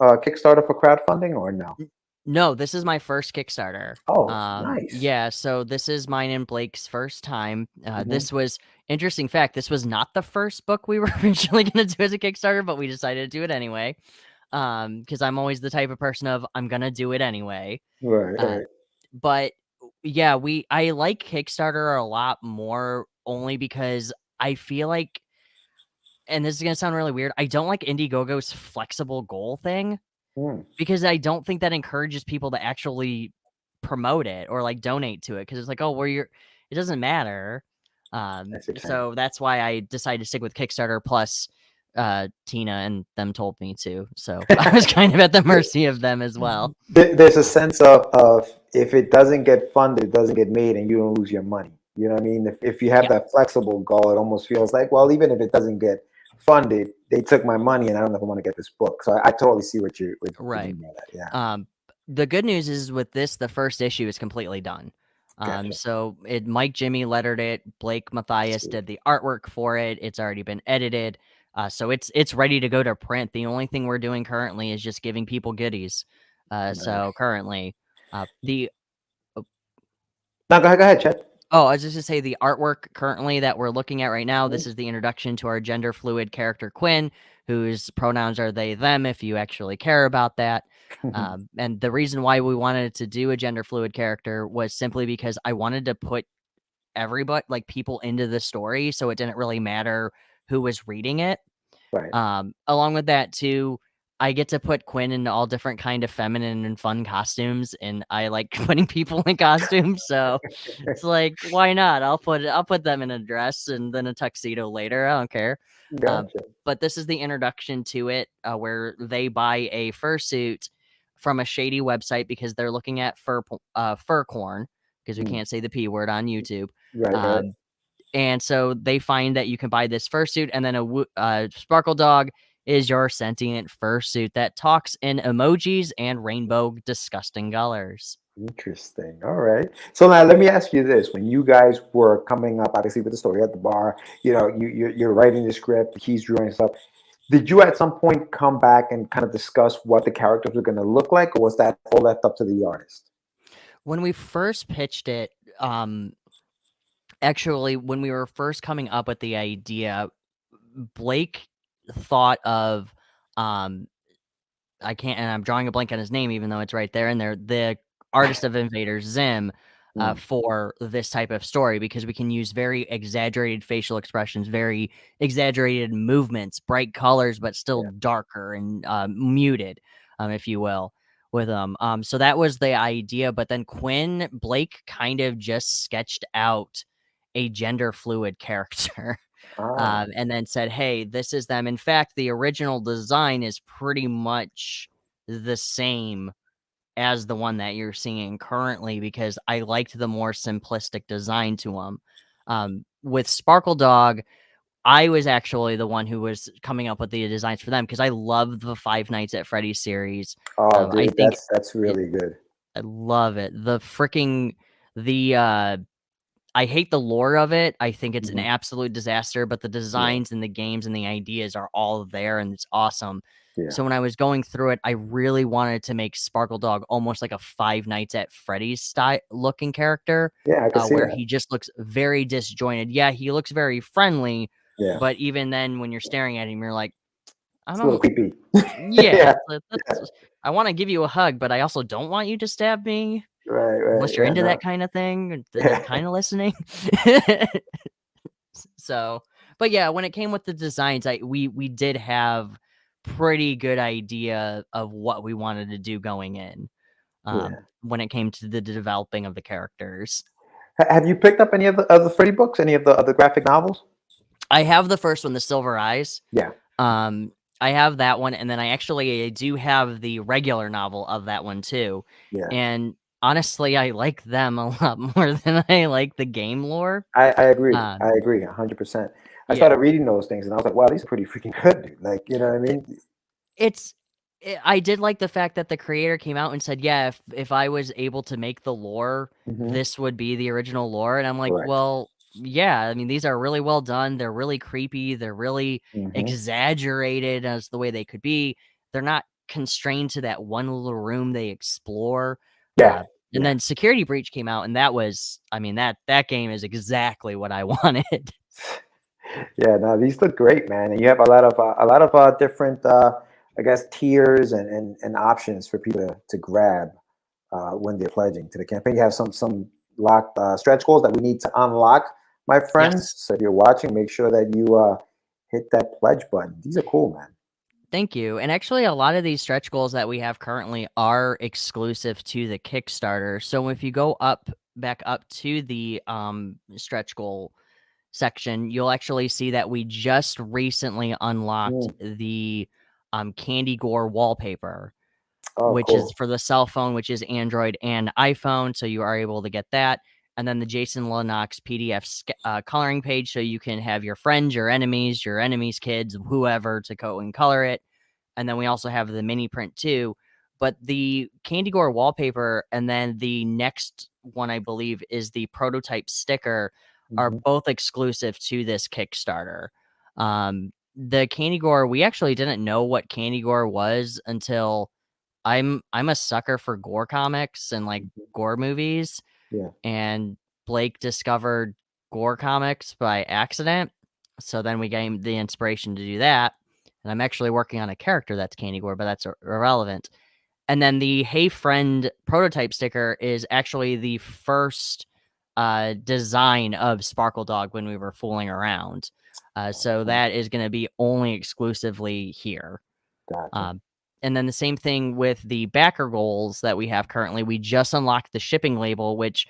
[SPEAKER 5] Kickstarter for crowdfunding, or no?
[SPEAKER 6] No, this is my first Kickstarter.
[SPEAKER 5] Oh, nice.
[SPEAKER 6] Yeah, so this is mine and Blake's first time. This was, interesting fact, this was not the first book we were originally going to do as a Kickstarter, but we decided to do it anyway. Because I'm always the type of person of, I'm going to do it anyway.
[SPEAKER 5] Right.
[SPEAKER 6] But yeah, I like Kickstarter a lot more, only because I feel like, and this is going to sound really weird, I don't like Indiegogo's flexible goal thing. Because I don't think that encourages people to actually promote it or like donate to it, because it's like, oh, it doesn't matter. So that's why I decided to stick with Kickstarter. Plus, Tina and them told me to, so I was kind of at the mercy of them as well.
[SPEAKER 5] There's a sense of if it doesn't get funded, it doesn't get made, and you don't lose your money. You know what I mean? If you have that flexible goal, it almost feels like, well, even if it doesn't get funded, they took my money, and I don't know if I want to get this book. So I totally see what you mean by that. Yeah.
[SPEAKER 6] The good news is with this, the first issue is completely done. So Mike Jimmy lettered it. Blake Matthias did the artwork for it. It's already been edited. So it's ready to go to print. The only thing we're doing currently is just giving people goodies. So currently,
[SPEAKER 5] No, go ahead, Chet.
[SPEAKER 6] Oh, I was just to say the artwork currently that we're looking at right now, this is the introduction to our gender fluid character Quinn, whose pronouns are they, them, if you actually care about that. And the reason why we wanted to do a gender fluid character was simply because I wanted to put everybody, like people, into the story, so it didn't really matter who was reading it.
[SPEAKER 5] Right.
[SPEAKER 6] Along with that too, I get to put Quinn in all different kind of feminine and fun costumes, and I like putting people in costumes. So it's like, why not? I'll put them in a dress and then a tuxedo later. I don't care.
[SPEAKER 5] Gotcha.
[SPEAKER 6] But this is the introduction to it, where they buy a fursuit from a shady website because they're looking at fur corn, because we can't say the P word on YouTube.
[SPEAKER 5] Right.
[SPEAKER 6] And so they find that you can buy this fursuit, and then a Sparkle Dog is your sentient fursuit that talks in emojis and rainbow disgusting colors.
[SPEAKER 5] Interesting. All right. So now let me ask you this: when you guys were coming up, obviously with the story at the bar, you're writing the script, he's drawing stuff. Did you at some point come back and kind of discuss what the characters were going to look like, or was that all left up to the artist?
[SPEAKER 6] When we first pitched it, actually, when we were first coming up with the idea, Blake thought of, I can't, and I'm drawing a blank on his name, even though it's right there in there, the artist of Invader Zim, for this type of story, because we can use very exaggerated facial expressions, very exaggerated movements, bright colors, but still darker and muted, if you will, with them. So that was the idea. But then Blake kind of just sketched out a gender fluid character. And then said, hey, this is them. In fact, the original design is pretty much the same as the one that you're seeing currently, because I liked the more simplistic design to them. With Sparkle Dog, I was actually the one who was coming up with the designs for them, because I love the Five Nights at Freddy's series.
[SPEAKER 5] Oh, dude,
[SPEAKER 6] I think
[SPEAKER 5] that's really good.
[SPEAKER 6] I love it. I hate the lore of it. I think it's an absolute disaster, but the designs and the games and the ideas are all there, and it's awesome.
[SPEAKER 5] Yeah.
[SPEAKER 6] So when I was going through it, I really wanted to make Sparkle Dog almost like a Five Nights at Freddy's style looking character.
[SPEAKER 5] Yeah, I can see
[SPEAKER 6] where
[SPEAKER 5] that.
[SPEAKER 6] he just looks very disjointed. Yeah, he looks very friendly,
[SPEAKER 5] Yeah.
[SPEAKER 6] but even then, when you're staring at him, you're like,
[SPEAKER 5] It's a little creepy.
[SPEAKER 6] Yeah, I want to give you a hug, but I also don't want you to stab me.
[SPEAKER 5] Right.
[SPEAKER 6] Unless you're into that kind of thing, kind of listening. So, but yeah, when it came with the designs, we did have pretty good idea of what we wanted to do going in. When it came to the developing of the characters.
[SPEAKER 5] Have you picked up any of the other Freddy books? Any of the other graphic novels?
[SPEAKER 6] I have the first one, The Silver Eyes.
[SPEAKER 5] Yeah.
[SPEAKER 6] I have that one, and then I do have the regular novel of that one too.
[SPEAKER 5] Yeah.
[SPEAKER 6] And honestly, I like them a lot more than I like the game lore.
[SPEAKER 5] I agree. I agree 100%. I started reading those things, and I was like, wow, these are pretty freaking good, dude. Like, you know what I mean?
[SPEAKER 6] I did like the fact that the creator came out and said, yeah, if I was able to make the lore, this would be the original lore. And I'm like, well, yeah, I mean, these are really well done. They're really creepy. They're really exaggerated as the way they could be. They're not constrained to that one little room they explore. And then Security Breach came out, and that was, I mean, that game is exactly what I wanted.
[SPEAKER 5] Yeah, no, these look great, man. And you have a lot of different, I guess, tiers and options for people to grab when they're pledging to the campaign. You have some locked stretch goals that we need to unlock, my friends. Yes. So if you're watching, make sure that you hit that pledge button. These are cool, man.
[SPEAKER 6] Thank you. And actually, a lot of these stretch goals that we have currently are exclusive to the Kickstarter. So if you go back up to the stretch goal section, you'll actually see that we just recently unlocked the Candy Gore wallpaper, which is for the cell phone, which is Android and iPhone. So you are able to get that. And then the Jason Lennox PDF coloring page, so you can have your friends, your enemies' kids, whoever, to go and color it. And then we also have the mini print too. But the Candy Gore wallpaper and then the next one, I believe, is the prototype sticker, are both exclusive to this Kickstarter. The Candy Gore, we actually didn't know what Candy Gore was until I'm a sucker for gore comics and like gore movies.
[SPEAKER 5] Yeah.
[SPEAKER 6] And Blake discovered Gore comics by accident. So then we gained the inspiration to do that. And I'm actually working on a character that's Candy Gore, but that's irrelevant. And then the Hey Friend prototype sticker is actually the first design of Sparkle Dog when we were fooling around. So that is going to be only exclusively here.
[SPEAKER 5] Gotcha.
[SPEAKER 6] And then the same thing with the backer goals that we have currently. We just unlocked the shipping label, which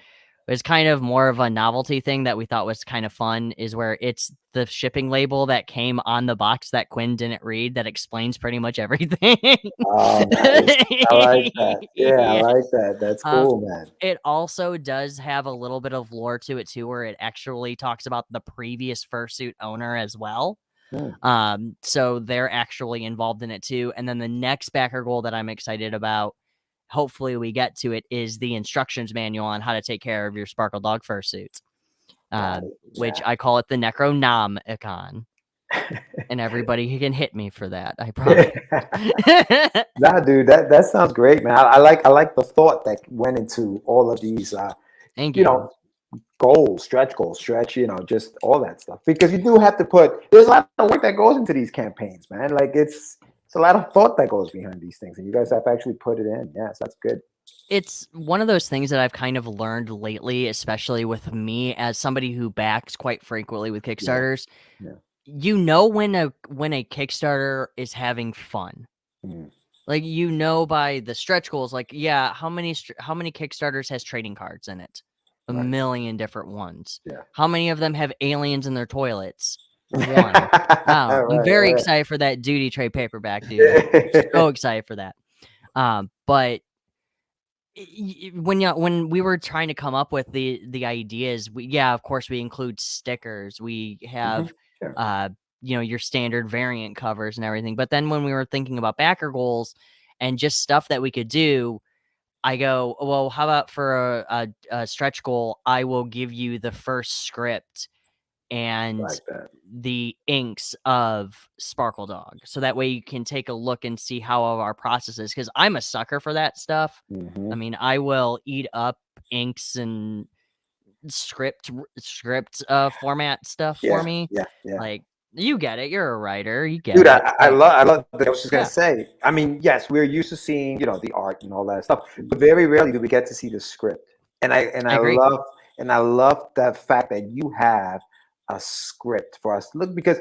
[SPEAKER 6] is kind of more of a novelty thing that we thought was kind of fun, is where it's the shipping label that came on the box that Quinn didn't read that explains pretty much everything.
[SPEAKER 5] Oh, nice. I like that. Yeah, I like that. That's cool, man.
[SPEAKER 6] It also does have a little bit of lore to it too, where it actually talks about the previous fursuit owner as well. So they're actually involved in it too. And then the next backer goal that I'm excited about, hopefully we get to it, is the instructions manual on how to take care of your Sparkle Dog fursuit, which I call it the Necronomicon. And everybody can hit me for that, I promise.
[SPEAKER 5] Nah, dude, that sounds great, man. I like the thought that went into all of these you know, goals, stretch, you know, just all that stuff, because you do have to there's a lot of work that goes into these campaigns, man. Like it's a lot of thought that goes behind these things, and you guys have to actually put it in. Yes, that's good.
[SPEAKER 6] It's one of those things that I've kind of learned lately, especially with me as somebody who backs quite frequently with Kickstarters.
[SPEAKER 5] Yeah.
[SPEAKER 6] You know when a Kickstarter is having fun. Like, you know, by the stretch goals, like, yeah, how many Kickstarters has trading cards in it? A million different ones.
[SPEAKER 5] Yeah.
[SPEAKER 6] How many of them have aliens in their toilets? One. Wow. I'm very excited for that duty trade paperback, dude. So excited for that. But when we were trying to come up with the ideas, of course we include stickers. We have you know, your standard variant covers and everything. But then when we were thinking about backer goals and just stuff that we could do, I go, well, how about for a stretch goal, I will give you the first script and the inks of Sparkle Dog. So that way you can take a look and see how our process is. Because I'm a sucker for that stuff. I mean, I will eat up inks and script format stuff for me. Like, you get it. You're a writer. You get
[SPEAKER 5] it. Dude,
[SPEAKER 6] I
[SPEAKER 5] love that. I was just going to say, I mean, yes, we're used to seeing, you know, the art and all that stuff, but very rarely do we get to see the script. And I love the fact that you have a script for us to look, because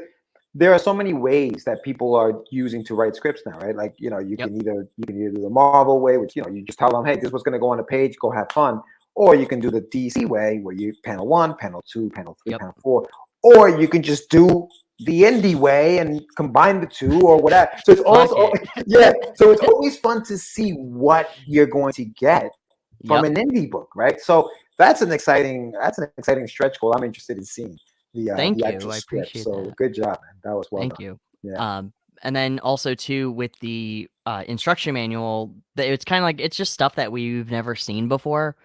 [SPEAKER 5] there are so many ways that people are using to write scripts now, right? Like, you know, you can either do the Marvel way, which, you know, you just tell them, hey, this was going to go on a page, go have fun. Or you can do the DC way, where you panel 1, panel 2, panel 3, panel 4. Or you can just do the indie way and combine the two or whatever. So it's also so it's always fun to see what you're going to get from an indie book, right? So that's an exciting stretch goal. I'm interested in seeing the
[SPEAKER 6] Thank
[SPEAKER 5] the
[SPEAKER 6] you.
[SPEAKER 5] actual
[SPEAKER 6] I
[SPEAKER 5] script.
[SPEAKER 6] appreciate
[SPEAKER 5] So
[SPEAKER 6] that.
[SPEAKER 5] good job, man. That was well
[SPEAKER 6] Thank
[SPEAKER 5] done.
[SPEAKER 6] you.
[SPEAKER 5] Yeah.
[SPEAKER 6] And then also too with the instruction manual, it's kind of like, it's just stuff that we've never seen before.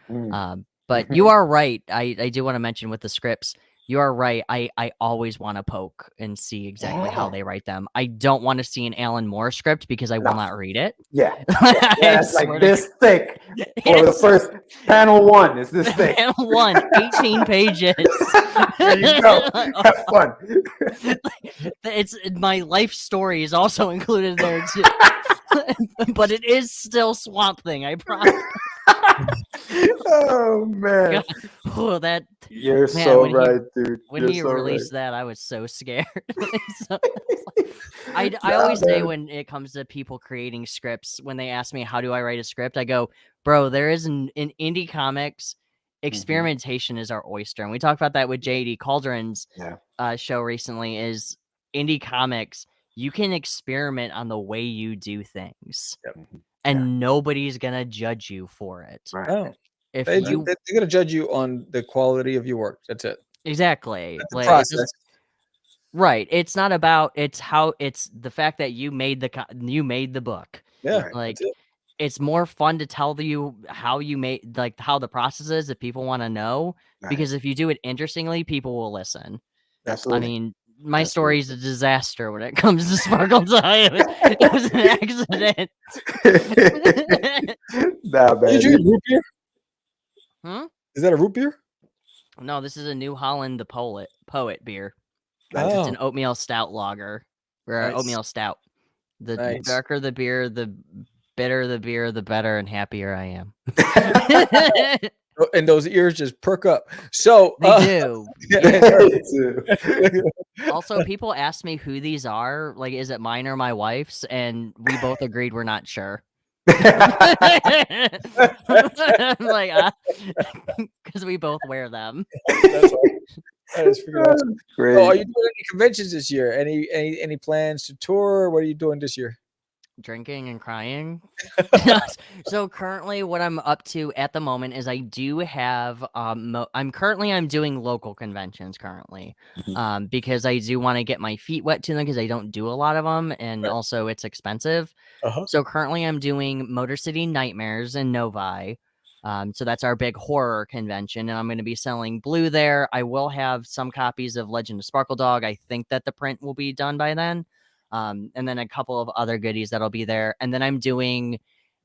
[SPEAKER 6] But you are right. I do want to mention with the scripts, you are right. I always want to poke and see exactly how they write them. I don't want to see an Alan Moore script because I will not read it.
[SPEAKER 5] It's like this thick for the first panel 1. It's this thick.
[SPEAKER 6] Panel 1, 18 pages.
[SPEAKER 5] There you go. Have fun.
[SPEAKER 6] It's my life story is also included there too. But it is still Swamp Thing, I promise.
[SPEAKER 5] Oh man.
[SPEAKER 6] Oh, that
[SPEAKER 5] you're so right, dude.
[SPEAKER 6] When he released that, I was so scared. I always say when it comes to people creating scripts, when they ask me how do I write a script, I go, bro, there is in indie comics, experimentation is our oyster. And we talked about that with JD Cauldron's show recently, is indie comics, you can experiment on the way you do things. And nobody's gonna judge you for it.
[SPEAKER 5] Right.
[SPEAKER 1] Oh,
[SPEAKER 6] if
[SPEAKER 1] they're gonna judge you on the quality of your work. That's it.
[SPEAKER 6] Exactly.
[SPEAKER 1] That's the process.
[SPEAKER 6] Right. It's not about. It's the fact that you made the book.
[SPEAKER 1] Yeah.
[SPEAKER 6] Like, it's more fun to tell you how you made, like, how the process is if people want to know. Because if you do it interestingly, people will listen.
[SPEAKER 5] Absolutely.
[SPEAKER 6] I mean, my story is a disaster when it comes to Sparkle Dye. It was an accident.
[SPEAKER 5] Nah, man.
[SPEAKER 1] Did you drink root beer?
[SPEAKER 6] Huh?
[SPEAKER 1] Is that a root beer?
[SPEAKER 6] No, this is a New Holland the poet beer.
[SPEAKER 5] Nice.
[SPEAKER 6] It's an oatmeal stout lager, or
[SPEAKER 1] Nice.
[SPEAKER 6] oatmeal stout. The
[SPEAKER 1] Nice.
[SPEAKER 6] darker the beer, the bitter the beer, the better and happier I am.
[SPEAKER 1] And those ears just perk up. So
[SPEAKER 6] They do.
[SPEAKER 5] Yeah.
[SPEAKER 6] Also, people ask me who these are. Like, is it mine or my wife's? And we both agreed we're not sure. Like, because we both wear them.
[SPEAKER 1] That is freaking awesome.
[SPEAKER 5] Great.
[SPEAKER 1] So are you doing any conventions this year? Any plans to tour? What are you doing this year?
[SPEAKER 6] Drinking and crying. So currently what I'm up to at the moment is I do have I'm doing local conventions currently, because I do want to get my feet wet to them because I don't do a lot of them, and also it's expensive. So currently I'm doing Motor City Nightmares in Novi. So that's our big horror convention, and I'm going to be selling Blue there. I will have some copies of Legend of Sparkle Dog. I think that the print will be done by then. And then a couple of other goodies that'll be there. And then I'm doing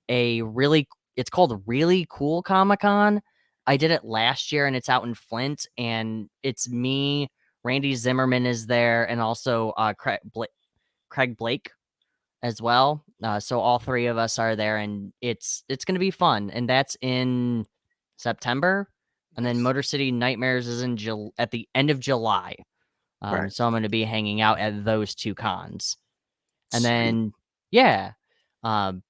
[SPEAKER 6] it's called Really Cool Comic-Con. I did it last year and it's out in Flint, and it's me, Randy Zimmerman is there, and also Craig Blake as well. So all three of us are there, and it's going to be fun. And that's in September. And then Motor City Nightmares is at the end of July. So I'm going to be hanging out at those two cons. And then, yeah. So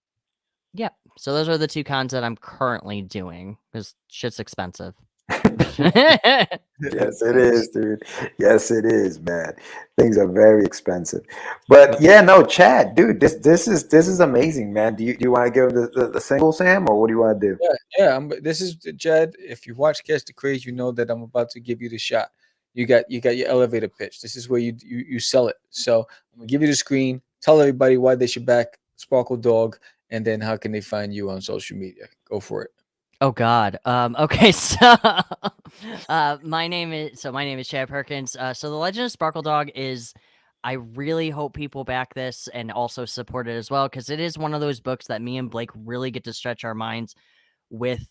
[SPEAKER 6] those are the two cons that I'm currently doing, because shit's expensive.
[SPEAKER 5] Yes, it is, dude. Yes, it is, man. Things are very expensive. But yeah, no, Chad, dude, this is amazing, man. Do you want to give the single, Sam, or what do you want to do?
[SPEAKER 1] Yeah. This is Chad. If you watch Catch the Craze, you know that I'm about to give you the shot. You got your elevator pitch. This is where you sell it. So I'm gonna give you the screen. Tell everybody why they should back Sparkle Dog, and then how can they find you on social media? Go for it.
[SPEAKER 6] Oh God. Okay. So, my name is Chad Perkins. So the Legend of Sparkle Dog is, I really hope people back this and also support it as well, because it is one of those books that me and Blake really get to stretch our minds with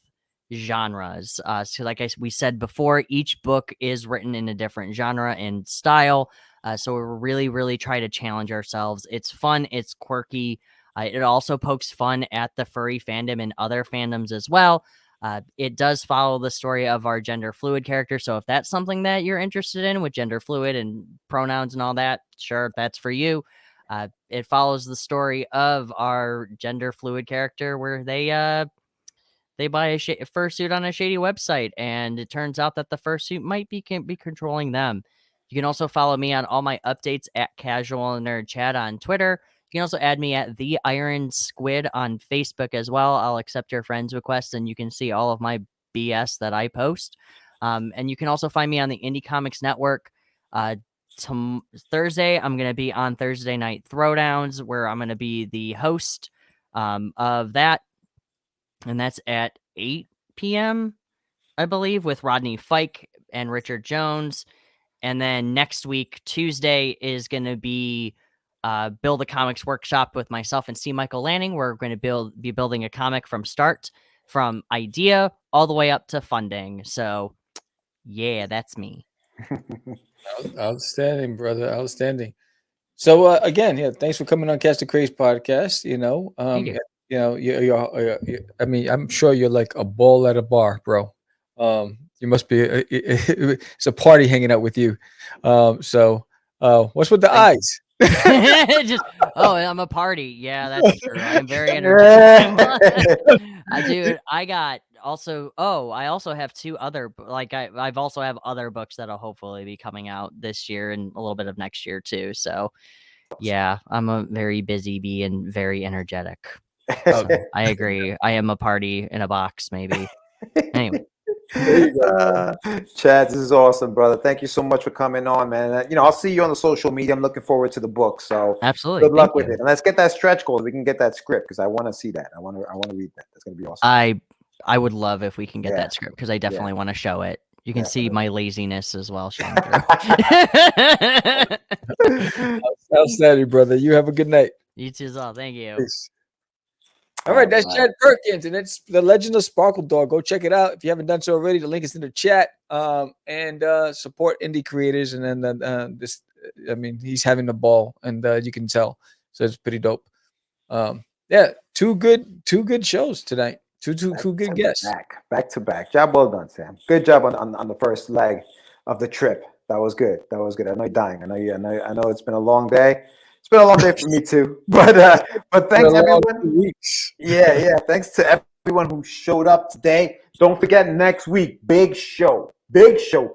[SPEAKER 6] genres. So like we said before, each book is written in a different genre and style. So we really, really try to challenge ourselves. It's fun. It's quirky. It also pokes fun at the furry fandom and other fandoms as well. It does follow the story of our gender fluid character. So if that's something that you're interested in with gender fluid and pronouns and all that, sure, that's for you. It follows the story of our gender fluid character, where they buy a fursuit on a shady website, and it turns out that the fursuit might be controlling them. You can also follow me on all my updates at Casual Nerd Chat on Twitter. You can also add me at The Iron Squid on Facebook as well. I'll accept your friends' requests, and you can see all of my BS that I post. And you can also find me on the Indie Comics Network. Thursday, I'm going to be on Thursday Night Throwdowns, where I'm going to be the host of that. And that's at 8 p.m., I believe, with Rodney Fike and Richard Jones. And then next week, Tuesday, is going to be Build a Comics Workshop with myself and C. Michael Lanning. We're going to be building a comic from idea all the way up to funding. So, yeah, that's me.
[SPEAKER 1] Outstanding, brother. Outstanding. So again, yeah, thanks for coming on Catch the Craze podcast.
[SPEAKER 6] Thank you.
[SPEAKER 1] You're I mean, I'm sure you're like a ball at a bar, bro. You must be. It's a party hanging out with you. So what's with the eyes?
[SPEAKER 6] I'm a party. Yeah, that's true. I'm very energetic. I also have two other, I've also have other books that'll hopefully be coming out this year and a little bit of next year too. So yeah, I'm a very busy bee and very energetic. So I agree. I am a party in a box, maybe. Anyway.
[SPEAKER 5] Chad, this is awesome, brother. Thank you so much for coming on, man. I'll see you on the social media. I'm looking forward to the book. So
[SPEAKER 6] absolutely,
[SPEAKER 5] good luck with it. And let's get that stretch goal. We can get that script, because I want to see that. I want to read that. That's gonna be awesome.
[SPEAKER 6] I would love if we can get that script, because I definitely want to show it. You can see my laziness as well showing through.
[SPEAKER 1] Outstanding, brother. You have a good night.
[SPEAKER 6] You too as well. Thank you.
[SPEAKER 1] Peace. All right, that's Chad Perkins, and it's the Legend of Sparkle Dog. Go check it out if you haven't done so already. The link is in the chat. And support indie creators, and then he's having the ball, and you can tell. So it's pretty dope. Yeah, two good shows tonight. Two good guests.
[SPEAKER 5] Back to back. Job well done, Sam. Good job on the first leg of the trip. That was good. I know you're dying. I know it's been a long day. It's been a long day for me too. But thanks everyone. Yeah. Thanks to everyone who showed up today. Don't forget next week, big show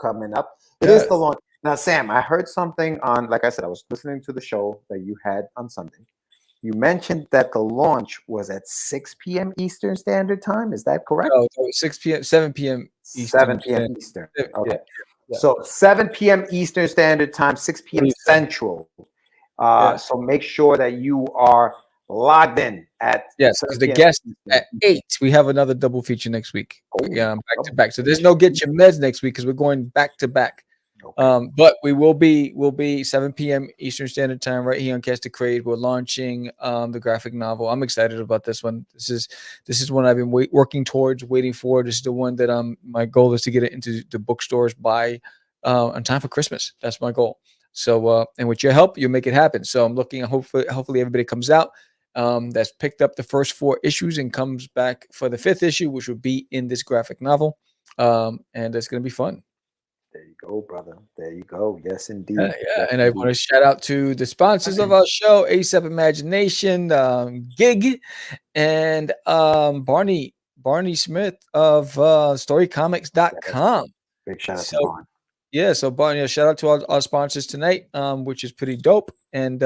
[SPEAKER 5] coming up. It is the launch. Now, Sam, I heard something on, like I said, I was listening to the show that you had on Sunday. You mentioned that the launch was at 6 p.m. Eastern Standard Time. Is that correct?
[SPEAKER 1] No, 6 p.m., 7 p.m. Eastern.
[SPEAKER 5] 7 p.m. Eastern. Okay.
[SPEAKER 1] Yeah.
[SPEAKER 5] So 7 p.m. Eastern Standard Time, 6 p.m. Central. So make sure that you are logged in at
[SPEAKER 1] because the guest at 8. We have another double feature next week. Back to back. So there's no Get Your Meds next week because we're going back to back. Okay. But we'll be 7 p.m. Eastern Standard Time right here on Catch the Craze. We're launching the graphic novel. I'm excited about this one. This is one I've been working towards, waiting for. This is the one that my goal is to get it into the bookstores by on time for Christmas. That's my goal. So and with your help, you'll make it happen. So I'm looking. Hopefully everybody comes out. That's picked up the first 4 issues and comes back for the 5th issue, which will be in this graphic novel. And it's going to be fun.
[SPEAKER 5] There you go, brother. There you go. Yes, indeed.
[SPEAKER 1] Yes, and I want to shout out to the sponsors of our show, ASAP Imagination, Gig, and Barney Smith of StoryComics.com.
[SPEAKER 5] Big shout out to Barney.
[SPEAKER 1] Yeah, so Barney, shout out to our sponsors tonight, which is pretty dope. And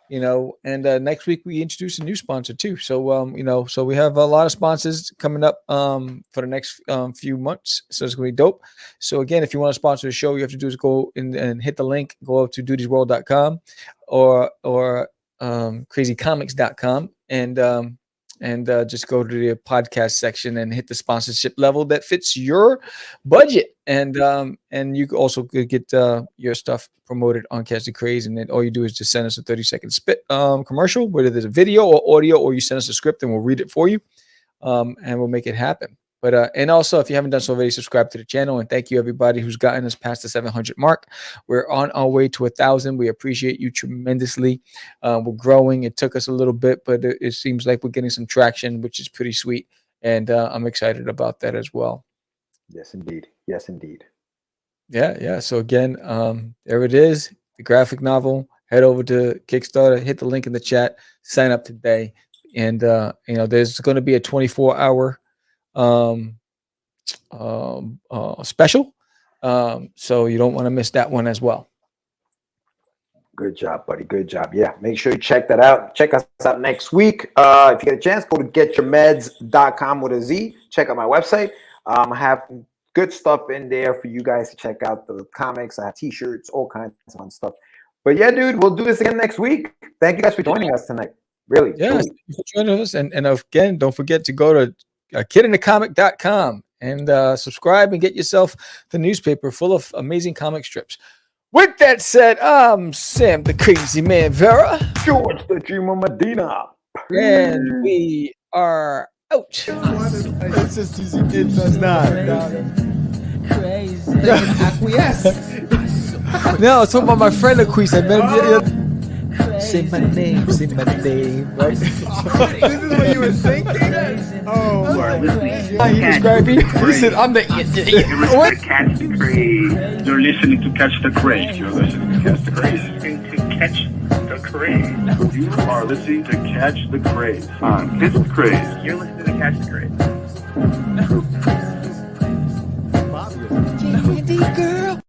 [SPEAKER 1] next week we introduce a new sponsor too. So so we have a lot of sponsors coming up for the next few months. So it's gonna be dope. So again, if you want to sponsor the show, you have to do is go in and hit the link, go up to dutiesworld.com or crazycomics.com and just go to the podcast section and hit the sponsorship level that fits your budget. And you also could get your stuff promoted on Catch the Craze. And then all you do is just send us a 30-second spit commercial, whether there's a video or audio, or you send us a script and we'll read it for you. And we'll make it happen. But and also, if you haven't done so already, subscribe to the channel. And thank you everybody who's gotten us past the 700 mark. We're on our way to 1,000. We appreciate you tremendously. We're growing. It took us a little bit, but it seems like we're getting some traction, which is pretty sweet. And I'm excited about that as well.
[SPEAKER 5] Yes, indeed. Yes, indeed.
[SPEAKER 1] Yeah. So again, there it is. The graphic novel. Head over to Kickstarter. Hit the link in the chat. Sign up today. And there's going to be a 24-hour special, so you don't want to miss that one as well.
[SPEAKER 5] Good job, buddy. Good job. Yeah, make sure you check that out. Check us out next week. If you get a chance, go to getyourmeds.com with a Z. Check out my website. I have good stuff in there for you guys to check out. The comics, I have t-shirts, all kinds of fun stuff. But yeah, dude, we'll do this again next week. Thank you guys for joining us tonight. Really.
[SPEAKER 1] Yeah, for joining us. And again, don't forget to go to kidinthecomic.com and subscribe and get yourself the newspaper full of amazing comic strips. With that said, I'm Sam the Crazy Man Vera.
[SPEAKER 5] George the Dreamer Medina.
[SPEAKER 1] And we are out.
[SPEAKER 7] It's just easy. It's not. Crazy. Acquiesce.
[SPEAKER 1] No, it's about my friend Acquiesce. I met Say my name, right?
[SPEAKER 7] This is what you were thinking? Oh, my.
[SPEAKER 1] He described me. He said, I'm the
[SPEAKER 8] What? Catch the Craze. You're listening to Catch the Craze. You're listening to Catch the Craze. To Catch the Craze. You are listening to Catch the Craze. Catch the Craze. You're listening to Catch the Craze.
[SPEAKER 7] Candy girl.